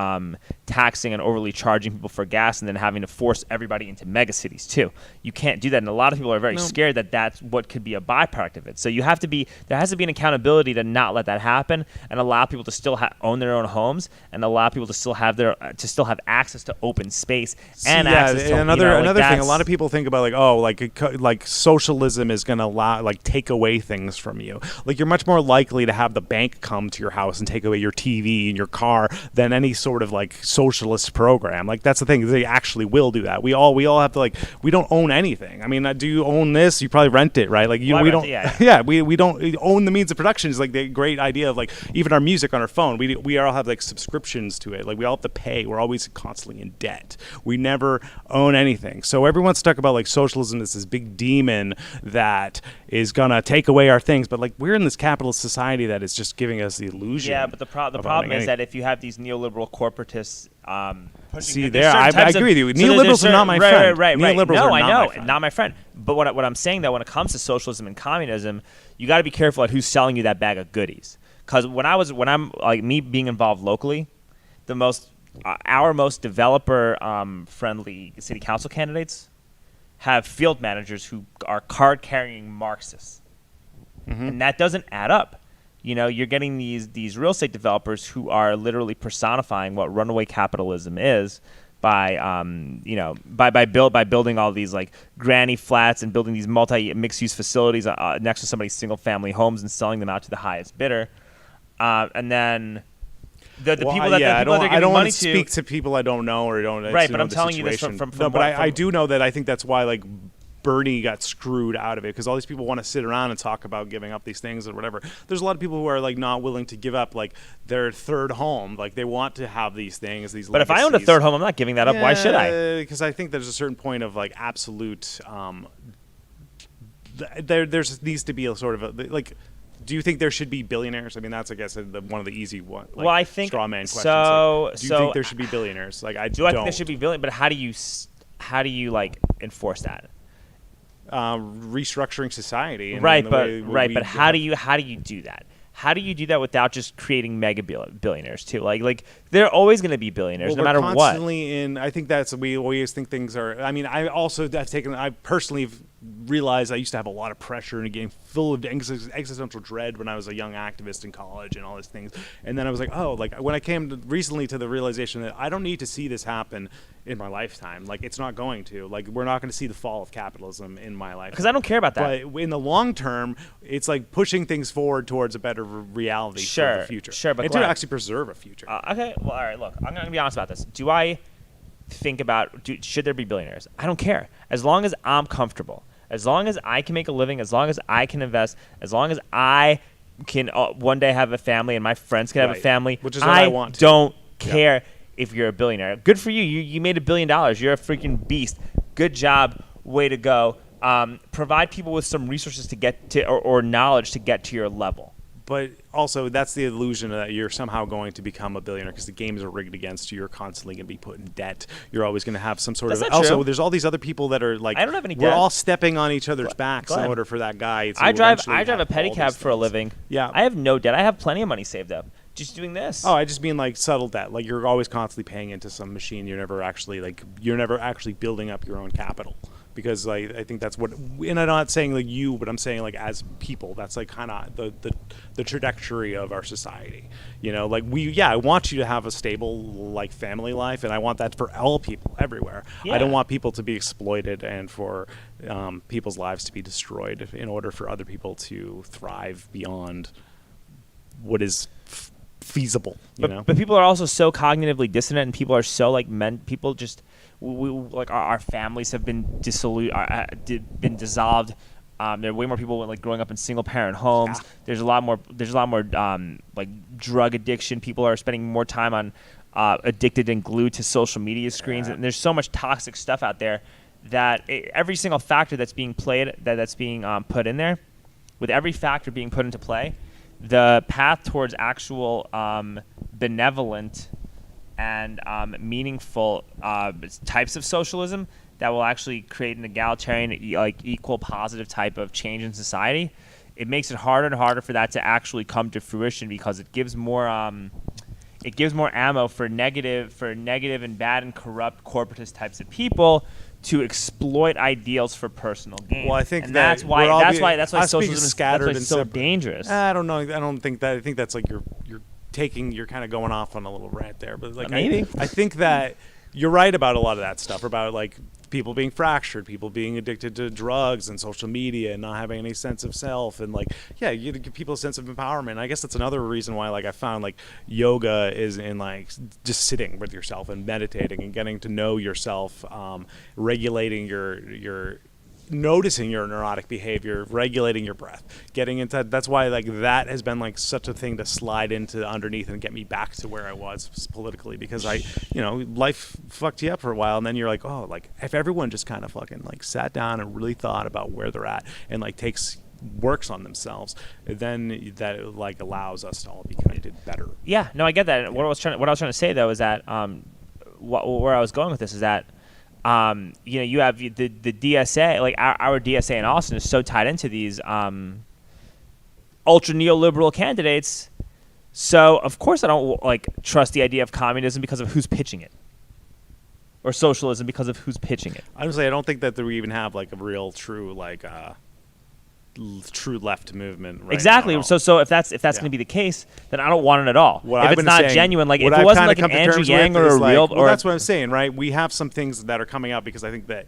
taxing and overly charging people for gas and then having to force everybody into megacities too. You can't do that, and a lot of people are very scared that that's what could be a byproduct of it. So there has to be an accountability to not let that happen and allow people to still own their own homes and allow people to still have access to open space and access to another thing. A lot of people think about like socialism is going to take away things from you. Like, you're much more likely to have the bank come to your house and take away your TV and your car than any sort of like socialist program. Like, that's the thing, they actually will do that. We all have to we don't own anything. I mean, do you own this? You probably rent it, right? Like, we don't. We don't own the means of production. Is like the great idea of like even our music on our phone. We all have like subscriptions to it. Like, we all have to pay. We're always constantly in debt. We never own anything. So everyone's talking about like socialism as this big demon that is gonna take away our things. But like, we're in this capitalist society that is just giving us the illusion. Yeah, but the problem is that if you have these neoliberal corporatists I agree with you. Neoliberals are not my friend. Right. Neoliberals No, are I not know, my friend. not my friend. But what I'm saying, that when it comes to socialism and communism, you got to be careful at who's selling you that bag of goodies. Because when I'm like me being involved locally, our most developer friendly city council candidates have field managers who are card carrying Marxists, and that doesn't add up. You're getting these real estate developers who are literally personifying what runaway capitalism is by building all these like granny flats and building these mixed use facilities next to somebody's single family homes and selling them out to the highest bidder, and then the people that they're giving money to. I don't want to speak to people I don't know or don't. Right, but I'm telling you this from I do know that I think that's why like Bernie got screwed out of it, because all these people want to sit around and talk about giving up these things or whatever. There's a lot of people who are like not willing to give up like their third home. Like, they want to have these things, these. But legacies. If I owned a third home, I'm not giving that up. Why should I? Because I think there's a certain point of like absolute. There needs to be a sort of like. Do you think there should be billionaires? I mean, that's, I guess, one of the easy ones. Like, well, I think straw man questions. Do you think there should be billionaires? Like, I don't. I think there should be billionaires, but how do you like enforce that? Restructuring society. But how do you do that? How do you do that without just creating mega billionaires too? Like they're always going to be billionaires no matter what. I think we always think things are. I mean, I personally realized I used to have a lot of pressure and getting full of existential dread when I was a young activist in college and all these things. And then I was like, when I came recently to the realization that I don't need to see this happen in my lifetime. Like, it's not going to. Like, we're not going to see the fall of capitalism in my life. Because I don't care about that. But in the long term, it's like pushing things forward towards a better reality for the future. Sure, but and to actually preserve a future. Okay, well, all right, look, I'm going to be honest about this. Do I think about, should there be billionaires? I don't care. As long as I'm comfortable, as long as I can make a living, as long as I can invest, as long as I can one day have a family and my friends can have a family, which is what I want to. Don't care if you're a billionaire. Good for you. You made $1 billion. You're a freaking beast. Good job. Way to go. Provide people with some resources to get to or knowledge to get to your level. But also, that's the illusion that you're somehow going to become a billionaire because the games are rigged against you. You're constantly going to be put in debt. You're always going to have some sort That's of. not true. Also, there's all these other people that are like. I don't have any We're debt. all stepping on each other's backs Go in ahead. order for that guy. To I drive eventually a have all pedicab these for a things. living. Yeah. I have no debt. I have plenty of money saved up. Just doing this. Oh, I just mean like subtle debt. Like you're always constantly paying into some machine. You're never actually building up your own capital. Because I think that's what, and I'm not saying like you, but I'm saying like as people, that's like kind of the trajectory of our society. You know, like I want you to have a stable like family life, and I want that for all people everywhere. Yeah. I don't want people to be exploited and for people's lives to be destroyed in order for other people to thrive beyond what is feasible. You know, But people are also so cognitively dissonant, and people are so like people just. We like our families have been been dissolved. There are way more people like growing up in single parent homes. Yeah. There's a lot more like drug addiction. People are spending more time on addicted and glued to social media screens. Yeah. And there's so much toxic stuff out there that every single factor that's being played that's being put in there, with every factor being put into play, the path towards actual benevolent and meaningful types of socialism that will actually create an egalitarian, like equal, positive type of change in society. It makes it harder and harder for that to actually come to fruition because it gives more ammo for negative and bad and corrupt corporatist types of people to exploit ideals for personal gain. Well, I think and that that's why socialism is scattered and so separate. dangerous. I don't know. I don't think that. I think that's like you're kind of going off on a little rant there, but like Maybe. I think that you're right about a lot of that stuff, about like people being fractured, people being addicted to drugs and social media and not having any sense of self, and like you give people a sense of empowerment. I guess that's another reason why like I found like yoga is in like just sitting with yourself and meditating and getting to know yourself, regulating your noticing your neurotic behavior, regulating your breath, getting into that's why like that has been like such a thing to slide into underneath and get me back to where I was politically, because life fucked you up for a while, and then you're like, oh, like if everyone just kind of fucking like sat down and really thought about where they're at and like works on themselves, then that like allows us to all be connected better. Yeah, no, I get that. What I was trying to say though is that where I was going with this is that you have the DSA, like our DSA in Austin is so tied into these ultra neoliberal candidates. So of course I don't like trust the idea of communism because of who's pitching it, or socialism because of who's pitching it. Honestly, I don't think that we even have like a real true like true left movement right exactly. now. So if that's going to be the case, then I don't want it at all. What if I've it's been not saying, genuine, like if what it I've wasn't kinda like an come to Andrew terms Yang with or a is, like, real, well, or that's what I'm saying, right? We have some things that are coming out because I think that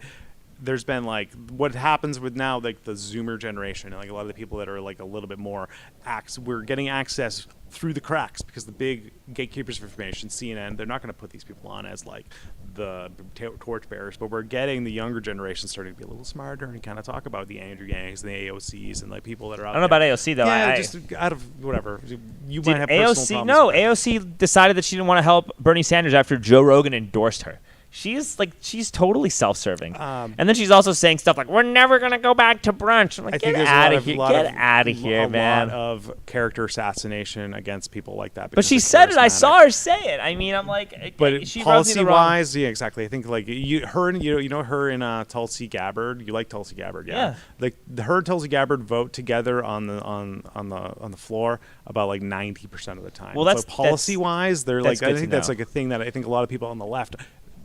there's been like what happens with now like the Zoomer generation, like a lot of the people that are like a little bit more we're getting access through the cracks because the big gatekeepers of information, CNN, they're not going to put these people on as like the torchbearers, but we're getting the younger generation starting to be a little smarter and kind of talk about the Andrew Yangs and the AOCs and like people that are out I don't know about AOC though. Yeah, I just out of whatever. You did might have personal AOC problems no with that. AOC decided that she didn't want to help Bernie Sanders after Joe Rogan endorsed her. She's totally self-serving, and then she's also saying stuff like, "We're never gonna go back to brunch." I'm like, I get think there's out a of here, lot get of, out of here, man. A lot of character assassination against people like that. But because she they're said it. I charismatic. saw her say it. I mean, I'm like, But she rubs me the wrong. policy-wise, yeah, exactly. I think like her in Tulsi Gabbard. You like Tulsi Gabbard, yeah? Like her and Tulsi Gabbard vote together on the floor about like 90% of the time. Well, that's so policy-wise, they're like. good I to think that's know. like a thing that I think a lot of people on the left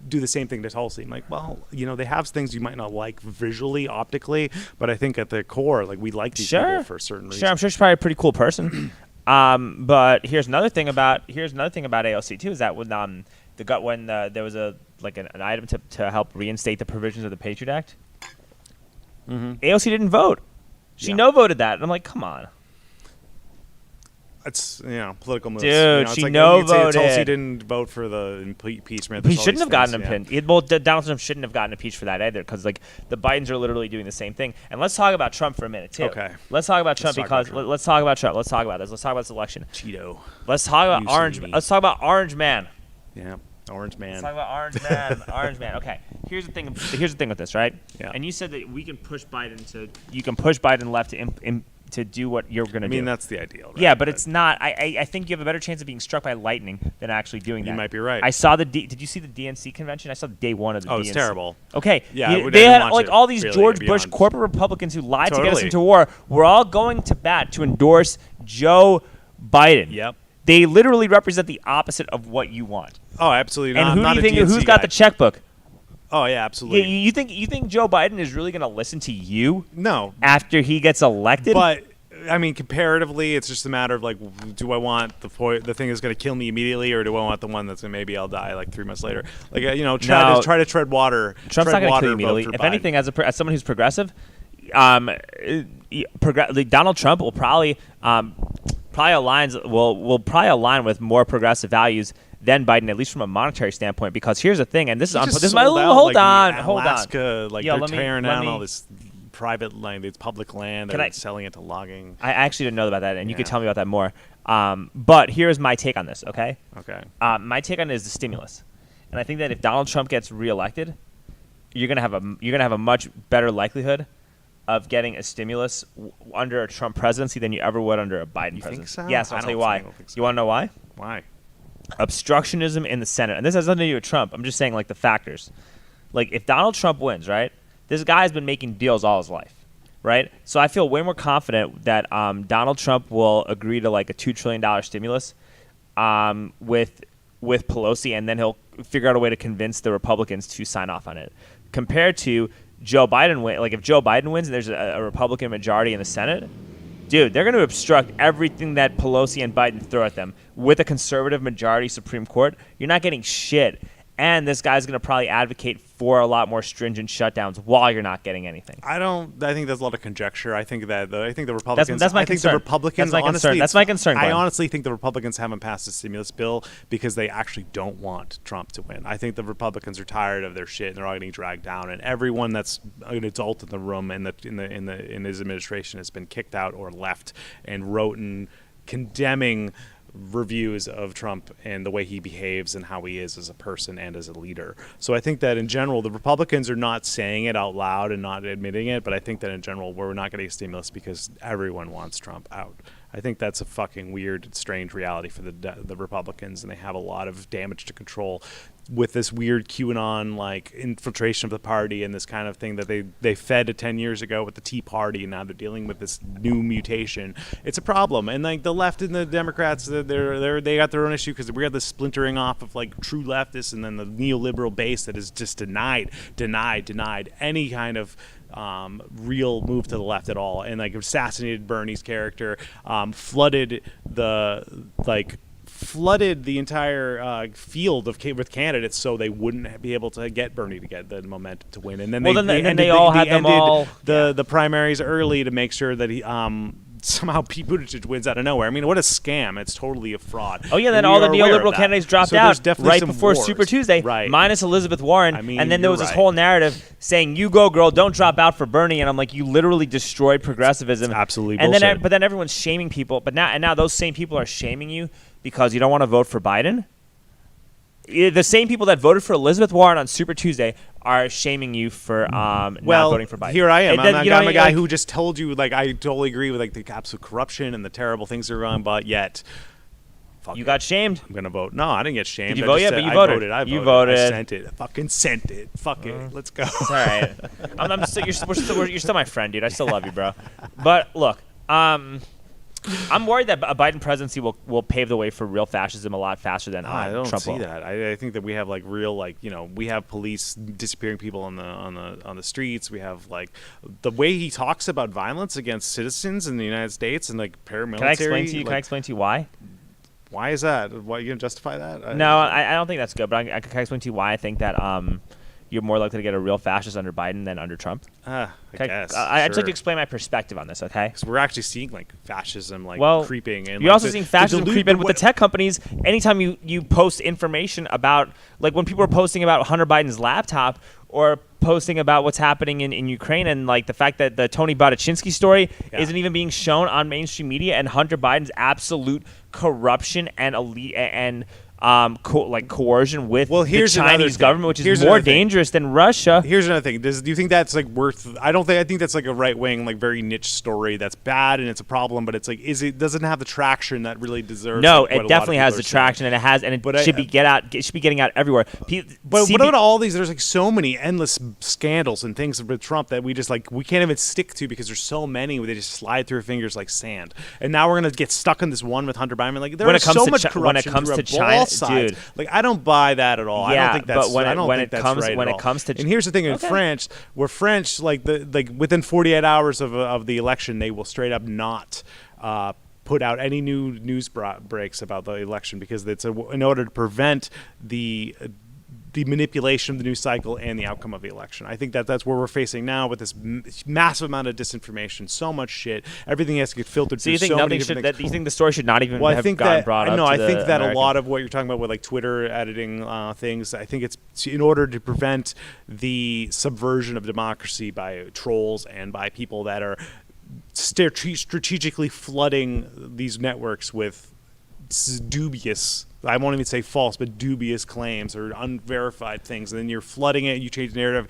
do the same thing to Tulsi. I'm like, well, they have things you might not like visually, optically, but I think at the core, like we like these people for a certain reason. Sure, I'm sure she's probably a pretty cool person. But here's another thing about AOC too, is that when there was an item to help reinstate the provisions of the Patriot Act, AOC didn't vote. She no voted that, and I'm like, come on. It's political moves. Dude, it's she like, no you'd say voted. Tulsi didn't vote for the impeachment. He There's all shouldn't these have gotten things, impeached. Well, Donald Trump shouldn't have gotten impeached for that either, because like the Bidens are literally doing the same thing. And let's talk about Trump for a minute too. Okay. Let's talk about Trump Let's talk because about Trump. let's talk about Trump. Let's talk about this. Let's talk about this election. Cheeto. Let's talk about Mussolini. Orange. Let's talk about Orange Man. Yeah. Orange man. Let's talk about Orange Man. Orange Man. Okay. Here's the thing. Here's the thing with this, right? Yeah. And you said that we can push Biden to. You can push Biden left to do what you're going to do. I mean, that's the ideal. Right? Yeah, but it's not. I think you have a better chance of being struck by lightning than actually doing that. You might be right. I saw did you see the DNC convention? I saw day one of the DNC. Oh, it's terrible. Okay. Yeah, they had like it, all these really, George Bush corporate Republicans who lied to get us Totally. into war. We're all going to bat to endorse Joe Biden. Yep. They literally represent the opposite of what you want. Oh, absolutely not. And who not do you think? a DNC Who's got guy. the checkbook? Oh, yeah, absolutely. You think Joe Biden is really going to listen to you No. after he gets elected? But, I mean, comparatively, it's just a matter of, like, do I want the thing that's going to kill me immediately, or do I want the one that's maybe I'll die, like, 3 months later? Like, try to tread water. Trump's not going to kill you immediately. If anything, as someone who's progressive, Donald Trump will probably align with more progressive values than Biden, at least from a monetary standpoint. Because here's the thing, and this is my hold on. Alaska, like Yo, they're tearing down all me- this private land, it's public land. They're selling it to logging. I actually didn't know about that, and you could Yeah. tell me about that more. But here's my take on this. Okay. Okay. My take on it is the stimulus, and I think that if Donald Trump gets reelected, you're gonna have a much better likelihood of getting a stimulus under a Trump presidency than you ever would under a Biden presidency. Think so? Yes, I'll tell you why. I don't think so. You want to know why? Why? Obstructionism in the Senate, and this has nothing to do with Trump. I'm just saying, like, the factors. Like, if Donald Trump wins, right, this guy's been making deals all his life, right? So I feel way more confident that Donald Trump will agree to like a $2 trillion stimulus with Pelosi, and then he'll figure out a way to convince the Republicans to sign off on it. Compared to Joe Biden, like if Joe Biden wins and there's a Republican majority in the Senate, dude, they're going to obstruct everything that Pelosi and Biden throw at them. With a conservative majority Supreme Court, you're not getting shit. And this guy's going to probably advocate for a lot more stringent shutdowns while you're not getting anything. I think there's a lot of conjecture. I think the Republicans. That's my I think concern. the Republicans. That's my honestly, concern. That's my concern, I Glenn. honestly think the Republicans haven't passed a stimulus bill because they actually don't want Trump to win. I think the Republicans are tired of their shit and they're all getting dragged down. And everyone that's an adult in the room in his administration has been kicked out or left and wrote in condemning reviews of Trump and the way he behaves and how he is as a person and as a leader. So I think that in general, the Republicans are not saying it out loud and not admitting it, but I think that in general, we're not getting a stimulus because everyone wants Trump out. I think that's a fucking weird, strange reality for the Republicans, and they have a lot of damage to control with this weird QAnon like infiltration of the party and this kind of thing that they fed 10 years ago with the Tea Party, and now they're dealing with this new mutation. It's a problem, and like the left and the Democrats, they got their own issue because we got this splintering off of like true leftists, and then the neoliberal base that is just denied any kind of real move to the left at all, and like assassinated Bernie's character, flooded the entire field with candidates so they wouldn't be able to get Bernie to get the momentum to win. And then ended the primaries early to make sure that he somehow Pete Buttigieg wins out of nowhere. I mean, what a scam. It's totally a fraud. Oh, yeah, then And all we the are aware of neoliberal that. candidates dropped So there's out definitely right some before wars. Super Tuesday, Right. minus Elizabeth Warren. I mean, and then there was you're this right. whole narrative saying, you go, girl, don't drop out for Bernie. And I'm like, you literally destroyed progressivism. It's absolutely and bullshit. But then everyone's shaming people. But now those same people are shaming you because you don't want to vote for Biden. The same people that voted for Elizabeth Warren on Super Tuesday are shaming you for not voting for Biden. Here I am. I'm a guy like, who just told you, like, I totally agree with like the absolute corruption and the terrible things that are going on, but yet, fuck you it. got shamed. I'm gonna vote. No, I didn't get shamed. Did you I vote just yet? said- But you I voted. voted. I You voted. I voted. sent it. I fucking sent it. Fuck it. Let's go. It's all right. You're still my friend, dude. I still love you, bro. But look, I'm worried that a Biden presidency will pave the way for real fascism a lot faster than I don't Trump see will. that. I think that we have like real, like, we have police disappearing people on the streets. We have like the way he talks about violence against citizens in the United States and like paramilitary. Can I explain to you? Like, Can I explain to you why? why is that? Why are you gonna justify that? No, I don't think that's good. But I can explain to you why I think that you're more likely to get a real fascist under Biden than under Trump. I guess. I'd just like sure. to explain my perspective on this, okay? Because we're actually seeing like fascism creeping, and you're like, also seeing fascism creep in with the what- tech companies. Anytime you post information about, like when people are posting about Hunter Biden's laptop or posting about what's happening in Ukraine, and like the fact that the Tony Botachinsky story isn't even being shown on mainstream media, and Hunter Biden's absolute corruption and elite and coercion with here's the another Chinese thing. government, which Here's is more another thing. dangerous than Russia. Here's another thing. Do you think that's like worth? I think that's like a right wing, like very niche story that's bad and it's a problem. But it's like, doesn't have the traction that really deserves? No, like, it definitely has the traction, and it should be getting out everywhere. But what about all these? There's like so many endless scandals and things with Trump that we can't even stick to because there's so many where they just slide through our fingers like sand. And now we're gonna get stuck in this one with Hunter Biden. Like there is so much corruption when it comes to China, dude. Like I don't buy that at all. Yeah, I don't think that's. but when I don't when think it that's comes right when at it all. comes to and here's the thing in French, where French like within 48 hours of the election, they will straight up not put out any new news breaks about the election because it's in order to prevent the manipulation of the news cycle and the outcome of the election. I think that's where we're facing now with this massive amount of disinformation, so much shit. Everything has to get filtered through so many different things. You think the story should not even Well, have gotten brought up? No, I think that American. a lot of what you're talking about with like Twitter editing things, I think it's in order to prevent the subversion of democracy by trolls and by people that are strategically flooding these networks with dubious, I won't even say false, but dubious claims or unverified things, and then you're flooding it. You change the narrative.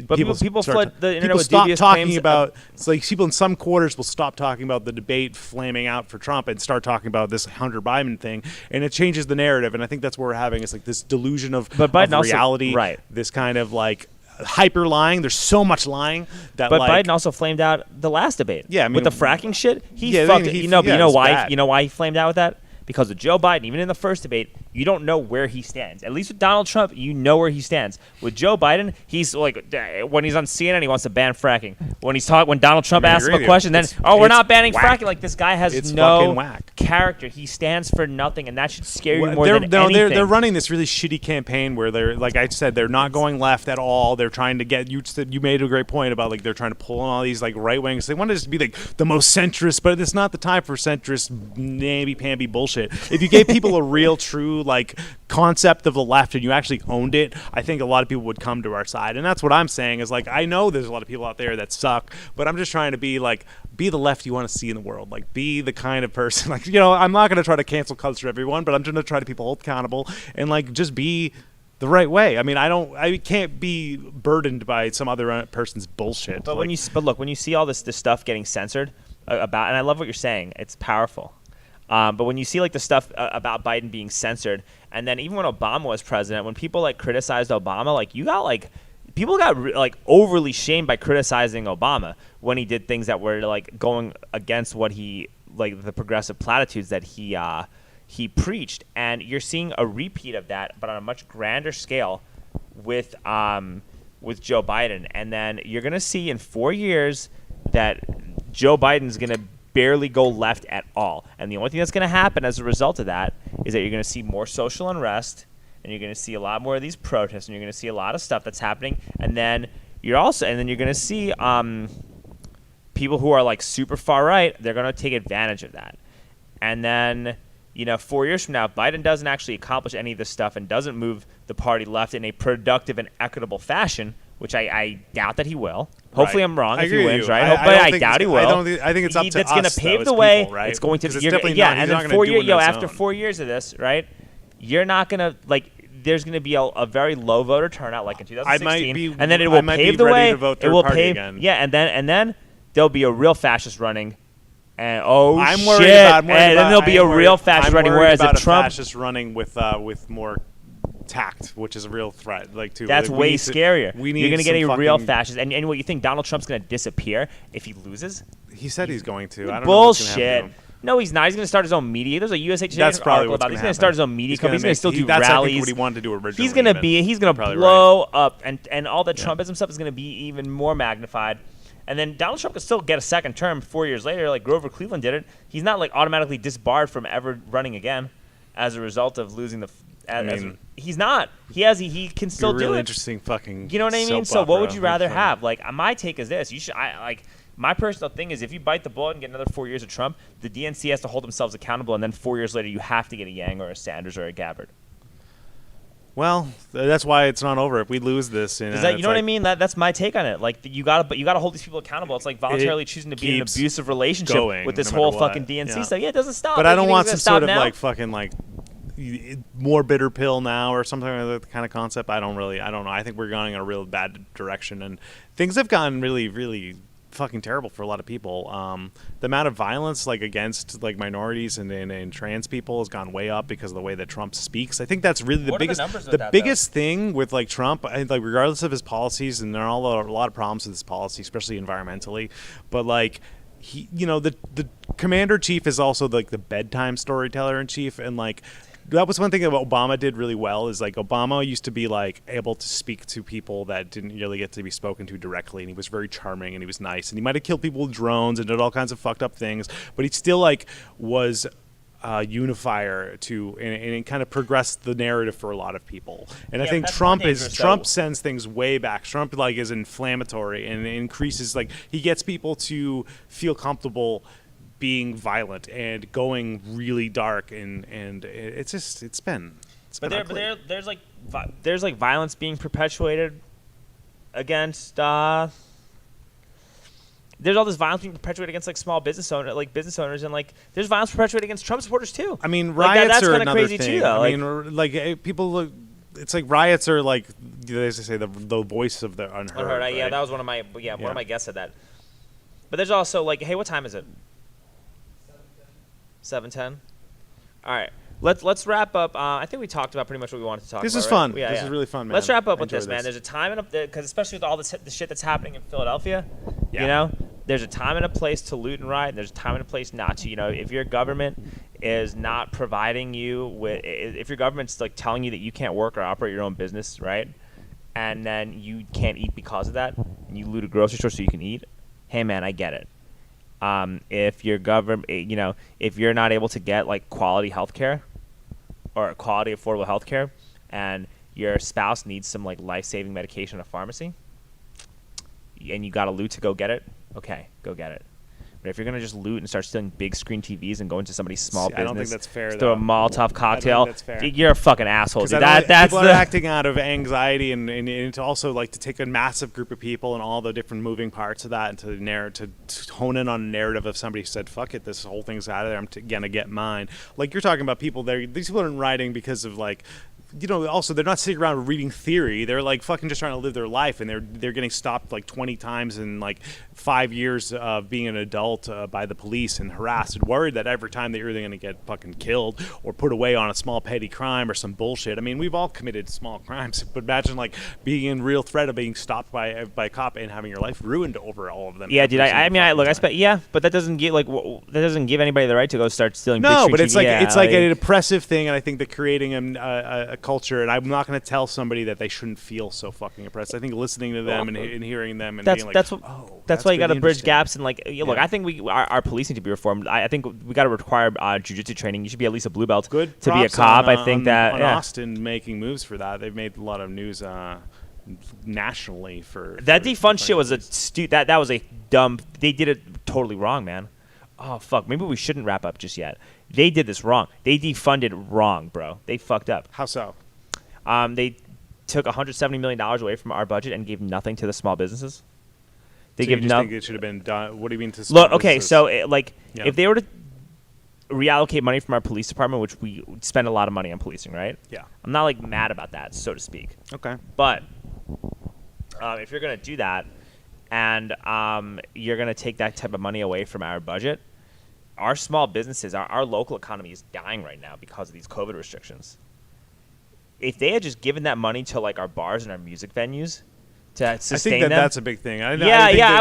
But people flood the internet with stop dubious talking claims about. It's like people in some quarters will stop talking about the debate flaming out for Trump and start talking about this Hunter Biden thing, and it changes the narrative. And I think that's what we're having. It's like this delusion of reality, right? This kind of like hyper lying. There's so much lying that. But Biden also flamed out the last debate. Yeah, I mean, with the fracking shit, he yeah, fucked. I mean, you know why? bad. You know why he flamed out with that? Because with Joe Biden, even in the first debate, you don't know where he stands. At least with Donald Trump, you know where he stands. With Joe Biden, he's like, when he's on CNN, he wants to ban fracking. When Donald Trump asks him a question, then we're not banning fracking. Like this guy has no character. He stands for nothing, and that should scare you more than anything. They're running this really shitty campaign where they're, like I said, they're not going left at all. They're trying to get you. You made a great point about like they're trying to pull on all these like right wings. They want to just be like the most centrist, but it's not the time for centrist namby-pamby bullshit. If you gave people a real, true like concept of the left and you actually owned it, I think a lot of people would come to our side. And that's what I'm saying is like I know there's a lot of people out there that suck, but I'm just trying to be the left you want to see in the world. Like be the kind of person like, you know, I'm not going to try to cancel culture everyone, but I'm going to try to people hold accountable and like just be the right way. I mean, I can't be burdened by some other person's bullshit. But when you see all this stuff getting censored about, and I love what you're saying, it's powerful. But when you see like the stuff about Biden being censored, and then even when Obama was president, when people like criticized Obama, like you got like people got like overly shamed by criticizing Obama when he did things that were like going against what he like the progressive platitudes that he preached, and you're seeing a repeat of that, but on a much grander scale with Joe Biden, and then you're gonna see in 4 years that Joe Biden's gonna barely go left at all. And the only thing that's going to happen as a result of that is that you're going to see more social unrest, and you're going to see a lot more of these protests, and you're going to see a lot of stuff that's happening. And then you're going to see people who are like super far right. They're going to take advantage of that. And then 4 years from now, if Biden doesn't actually accomplish any of this stuff and doesn't move the party left in a productive and equitable fashion, which I doubt that he will. Hopefully, I'm wrong if he wins, right? But I doubt he will. I think it's up to us. That's going to pave the way. People, right? It's going to, and then 4 years, after 4 years of this, right? You're not going to like. There's going to be a very low voter turnout, like in 2016, and then it will pave the way. It will pave, and then there'll be a real fascist running. And I'm worried shit! And then there'll be a real fascist running. Whereas if Trump, fascist running with more tact, which is a real threat. That's way scarier. You're going to get a real fascist, and what you think Donald Trump's going to disappear if he loses? He said he's going to. I don't know what's gonna happen to him. No, he's not. He's going to start his own media. There's a USA Today article about it. He's going to start his own media company. He's going to still do that's rallies. What he wanted to do originally. He's going to blow up, and all the Trumpism stuff is going to be even more magnified. And then Donald Trump could still get a second term 4 years later, like Grover Cleveland did it. He's not like automatically disbarred from ever running again as a result of losing the. He's not. He can still do it. Really interesting fucking. You know what I mean? So what would you rather have? Like my take is this: my personal thing is if you bite the bullet and get another 4 years of Trump, the DNC has to hold themselves accountable, and then 4 years later you have to get a Yang or a Sanders or a Gabbard. Well, that's why it's not over. If we lose this, you know what I mean? That's my take on it. Like you gotta hold these people accountable. It's like voluntarily choosing to be in an abusive relationship with this whole fucking DNC stuff. Yeah, it doesn't stop. But I don't want some sort of like fucking like more bitter pill now or something like that kind of concept. I don't know. I think we're going in a real bad direction, and things have gotten really, really fucking terrible for a lot of people. The amount of violence like against like minorities and trans people has gone way up because of the way that Trump speaks. I think that's really the biggest thing with like Trump. Like regardless of his policies, and there are a lot of problems with his policy, especially environmentally, but like he, the commander chief is also like the bedtime storyteller in chief, and like that was one thing that Obama did really well is like Obama used to be like able to speak to people that didn't really get to be spoken to directly, and he was very charming and he was nice, and he might have killed people with drones and did all kinds of fucked up things, but he still like was a unifier and it kind of progressed the narrative for a lot of people. And I think Trump sends things way back. Trump like is inflammatory and increases, like he gets people to feel comfortable being violent and going really dark, and there's like violence being perpetuated against there's all this violence being perpetuated against like small business owners, and like there's violence perpetuated against Trump supporters too. I mean, riots that's are kind of another crazy thing. too, though. I mean, like people look. It's like riots are like, as they say, the voice of the unheard. Right? Yeah, that was one of my one of my guests said that. But there's also like, hey, what time is it? 7:10. All right, let's wrap up. I think we talked about pretty much what we wanted to talk about. This is right? fun. Yeah, this is really fun, man. Let's wrap up with this, man. There's a time and because especially with all the shit that's happening in Philadelphia, there's a time and a place to loot and riot. And there's a time and a place not to. If your government is not providing you with, if your government's like telling you that you can't work or operate your own business, right, and then you can't eat because of that, and you loot a grocery store so you can eat, hey, man, I get it. If your government, if you're not able to get like quality healthcare or quality affordable healthcare, and your spouse needs some like life-saving medication at a pharmacy, and you got to loot to go get it, okay, go get it. But if you're gonna just loot and start stealing big screen TVs and go into somebody's small business, I don't think that's fair. Throw a Molotov cocktail. That's fair. You're a fucking asshole. Dude. People are acting out of anxiety and to also like to take a massive group of people and all the different moving parts of that and to hone in on a narrative of somebody who said, "Fuck it, this whole thing's out of there. I'm gonna get mine." Like you're talking about people there. These people aren't writing because of like. Also they're not sitting around reading theory. They're like fucking just trying to live their life, and they're getting stopped like 20 times in like 5 years of being an adult by the police and harassed and worried that every time they're either going to get fucking killed or put away on a small petty crime or some bullshit. I mean, we've all committed small crimes, but imagine like being in real threat of being stopped by a cop and having your life ruined over all of them. Yeah, dude. But that doesn't give that doesn't give anybody the right to go start stealing. No, but it's TV. like it's like an oppressive thing, and I think that creating a culture, and I'm not going to tell somebody that they shouldn't feel so fucking oppressed. I think listening to them and hearing them and being like, that's why you got to bridge gaps and like, look, I think our policing to be reformed. I think we got to require jiu-jitsu training. You should be at least a blue belt to be a cop. I think Austin making moves for that. They've made a lot of news nationally for that defund shit was that was a dumb. They did it totally wrong, man. Oh fuck, maybe we shouldn't wrap up just yet. They did this wrong. They defunded wrong, bro. They fucked up. How so? They took $170 million away from our budget and gave nothing to the small businesses. They give nothing. Think it should have been done. What do you mean to small look? Okay, businesses? so if they were to reallocate money from our police department, which we spend a lot of money on policing, right? Yeah. I'm not like mad about that, so to speak. Okay. But if you're gonna do that, and you're gonna take that type of money away from our budget, our small businesses, our local economy is dying right now because of these COVID restrictions. If they had just given that money to like our bars and our music venues to sustain I think them, that's a big thing. I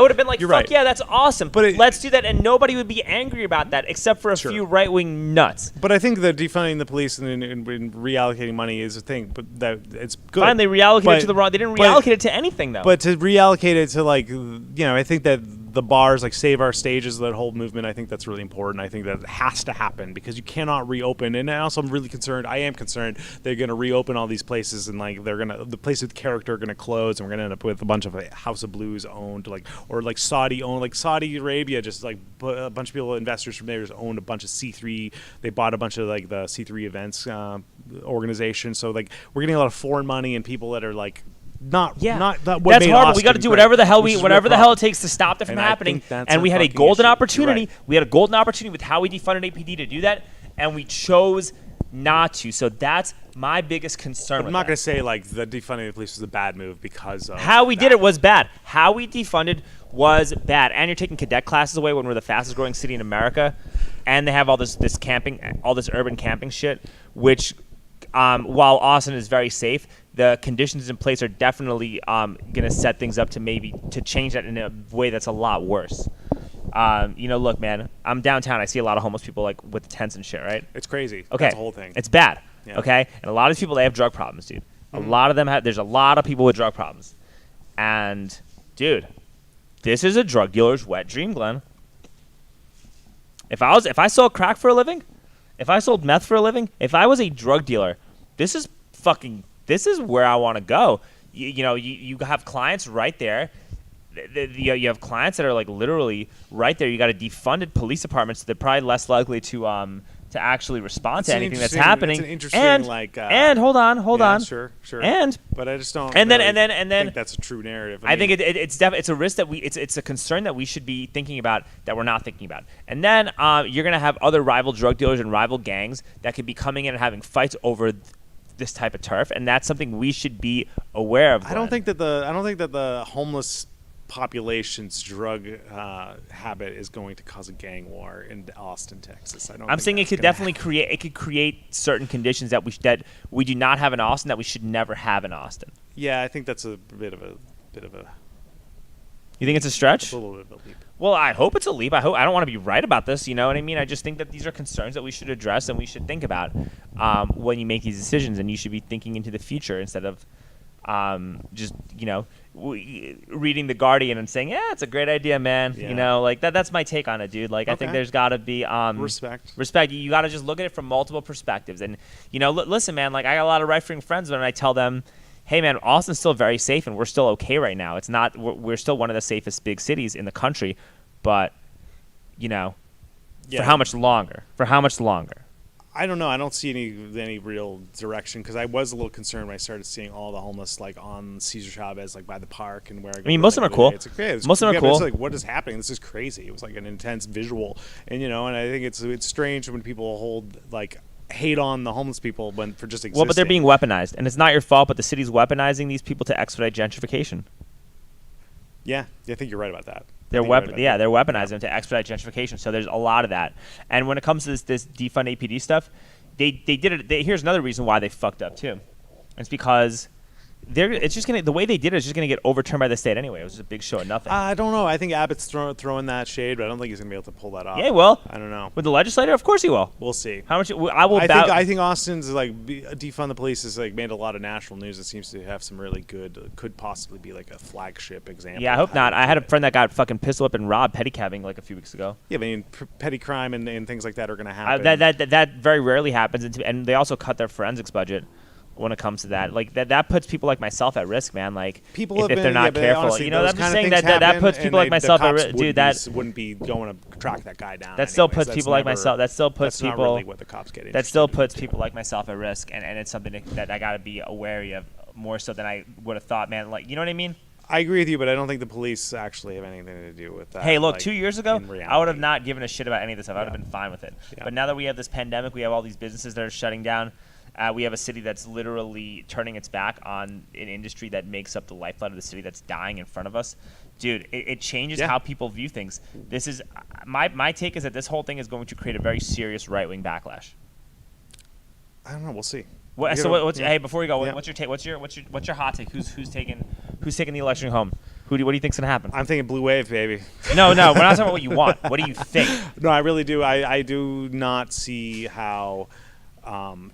would have been like, fuck right. yeah, that's awesome. But let's do that, and nobody would be angry about that except for a few right-wing nuts. But I think that defunding the police and reallocating money is a thing, but that it's good. Fine, they reallocated it to the wrong. They didn't reallocate it to anything though. But to reallocate it to like, I think that the bars like Save Our Stages, that whole movement, I think that's really important. I think that has to happen because you cannot reopen. And also I'm really concerned. I am concerned they're going to reopen all these places and like the places with character are going to close, and we're going to end up with a bunch of House of Blues owned, or Saudi owned, like Saudi Arabia, just like a bunch of people, investors from there, just owned a bunch of C3. They bought a bunch of like the C3 events organization. So like we're getting a lot of foreign money and people that are like. That's hard. We got to do whatever the hell it takes to stop that from happening. And we had a golden opportunity. Right. We had a golden opportunity with how we defunded APD to do that, and we chose not to. So that's my biggest concern. I'm not going to say like the defunding the police was a bad move because of how we did it was bad. How we defunded was bad. And you're taking cadet classes away when we're the fastest growing city in America, and they have all this camping, all this urban camping shit, which while Austin is very safe, the conditions in place are definitely going to set things up to change that in a way that's a lot worse. Look, man, I'm downtown. I see a lot of homeless people like with tents and shit, right? It's crazy. Okay. That's the whole thing. It's bad. Yeah. Okay? And a lot of these people, they have drug problems, dude. A lot of them there's a lot of people with drug problems. And, dude, this is a drug dealer's wet dream, Glenn. If I sold crack for a living, if I sold meth for a living, if I was a drug dealer, this is where I want to go. You have clients right there. You have clients that are like literally right there. You got a defunded police department, so they're probably less likely to actually respond to anything that's happening. It's an interesting and hold on. Sure. And but I just don't. And then think that's a true narrative. I think it's a risk that it's a concern that we should be thinking about that we're not thinking about. And then you're gonna have other rival drug dealers and rival gangs that could be coming in and having fights over this type of turf, and that's something we should be aware of. Glenn. I don't think that the homeless population's drug habit is going to cause a gang war in Austin, Texas. I'm saying it could definitely create certain conditions that we do not have in Austin that we should never have in Austin. Yeah, I think that's a bit of a. You think it's a stretch? A little bit of a leap. Well, I hope it's a leap. I don't want to be right about this. You know what I mean? I just think that these are concerns that we should address and we should think about when you make these decisions, and you should be thinking into the future instead of just reading the Guardian and saying, yeah, it's a great idea, man. Yeah. Like that's my take on it, dude. Like, okay. I think there's got to be respect. You got to just look at it from multiple perspectives. And listen, man, like I got a lot of right-wing friends, when I tell them, hey, man, Austin's still very safe and we're still okay right now. It's not, we're still one of the safest big cities in the country, but for how much longer? I don't know. I don't see any real direction, because I was a little concerned when I started seeing all the homeless like on Cesar Chavez, like by the park and where. I most of them are cool. It's like, most of them are cool. It's like, what is happening? This is crazy. It was like an intense visual, and and I think it's strange when people hold like hate on the homeless people for just existing. Well, but they're being weaponized, and it's not your fault. But the city's weaponizing these people to expedite gentrification. Yeah, I think you're right about that. They're weaponizing them to expedite gentrification. So there's a lot of that. And when it comes to this defund APD stuff, they did it. Here's another reason why they fucked up too. It's because the way they did it is just gonna get overturned by the state anyway. It was just a big show of nothing. I don't know. I think Abbott's throwing that shade, but I don't think he's gonna be able to pull that off. Yeah, he will. I don't know. With the legislator, of course he will. We'll see. How much? I think Austin's like defund the police has like made a lot of national news. It seems to have some really good, could possibly be like a flagship example. Yeah, I hope not. I had a friend that got fucking pistol up and robbed pedicabbing like a few weeks ago. Yeah, I mean, petty crime and things like that are gonna happen. That very rarely happens, and they also cut their forensics budget when it comes to that. Like that puts people like myself at risk, man. Like if they're not careful, honestly, I'm just saying that puts people like myself at risk, dude. That wouldn't be going to track that guy down. That still puts people like myself. That still puts people. That's not really what the cops get. That still puts people like myself at risk, and it's something that I got to be wary of more so than I would have thought, man. Like, you know what I mean? I agree with you, but I don't think the police actually have anything to do with that. Hey, look, 2 years ago, I would have not given a shit about any of this stuff. I would have been fine with it. Yeah. But now that we have this pandemic, we have all these businesses that are shutting down. We have a city that's literally turning its back on an industry that makes up the lifeblood of the city that's dying in front of us. Dude, it changes how people view things. This is my take is that this whole thing is going to create a very serious right-wing backlash. I don't know. We'll see. Hey, before we go, what's your take? What's your hot take? Who's taking the election home? What do you think's gonna happen? I'm thinking blue wave, baby. No, we're not talking about what you want. What do you think? No, I really do. I do not see how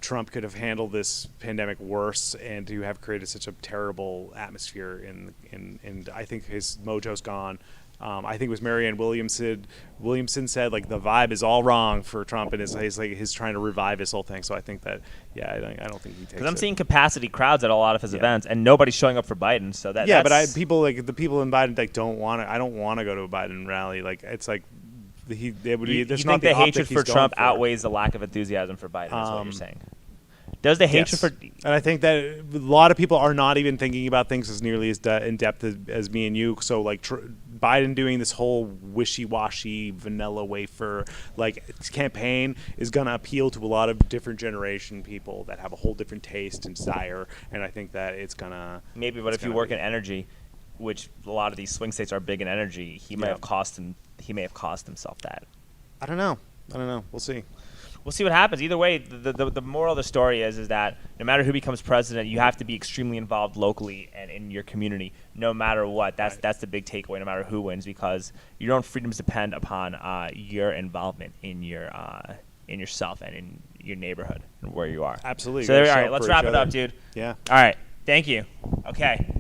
Trump could have handled this pandemic worse and to have created such a terrible atmosphere. And I think his mojo's gone. I think it was Marianne Williamson said like the vibe is all wrong for Trump, and he's trying to revive this whole thing. So I think that I don't think he takes. Because I'm seeing capacity crowds at a lot of his events, and nobody's showing up for Biden. So but the people in Biden like don't want to. I don't want to go to a Biden rally. Like it's like. You think the hatred for Trump outweighs the lack of enthusiasm for Biden? Is what you're saying? Does the hatred for? And I think that a lot of people are not even thinking about things as nearly as in depth as me and you. So like Biden doing this whole wishy-washy vanilla wafer like campaign is going to appeal to a lot of different generation people that have a whole different taste and desire, and I think that it's going to maybe. But if you work in energy, which a lot of these swing states are big in energy, he may have cost himself that. I don't know. We'll see. We'll see what happens. Either way, the moral of the story is that no matter who becomes president, you have to be extremely involved locally and in your community, no matter what. That's the big takeaway, no matter who wins, because your own freedoms depend upon your involvement in yourself and in your neighborhood and where you are. Absolutely. So all right, let's wrap it up, dude. Yeah. All right. Thank you. Okay.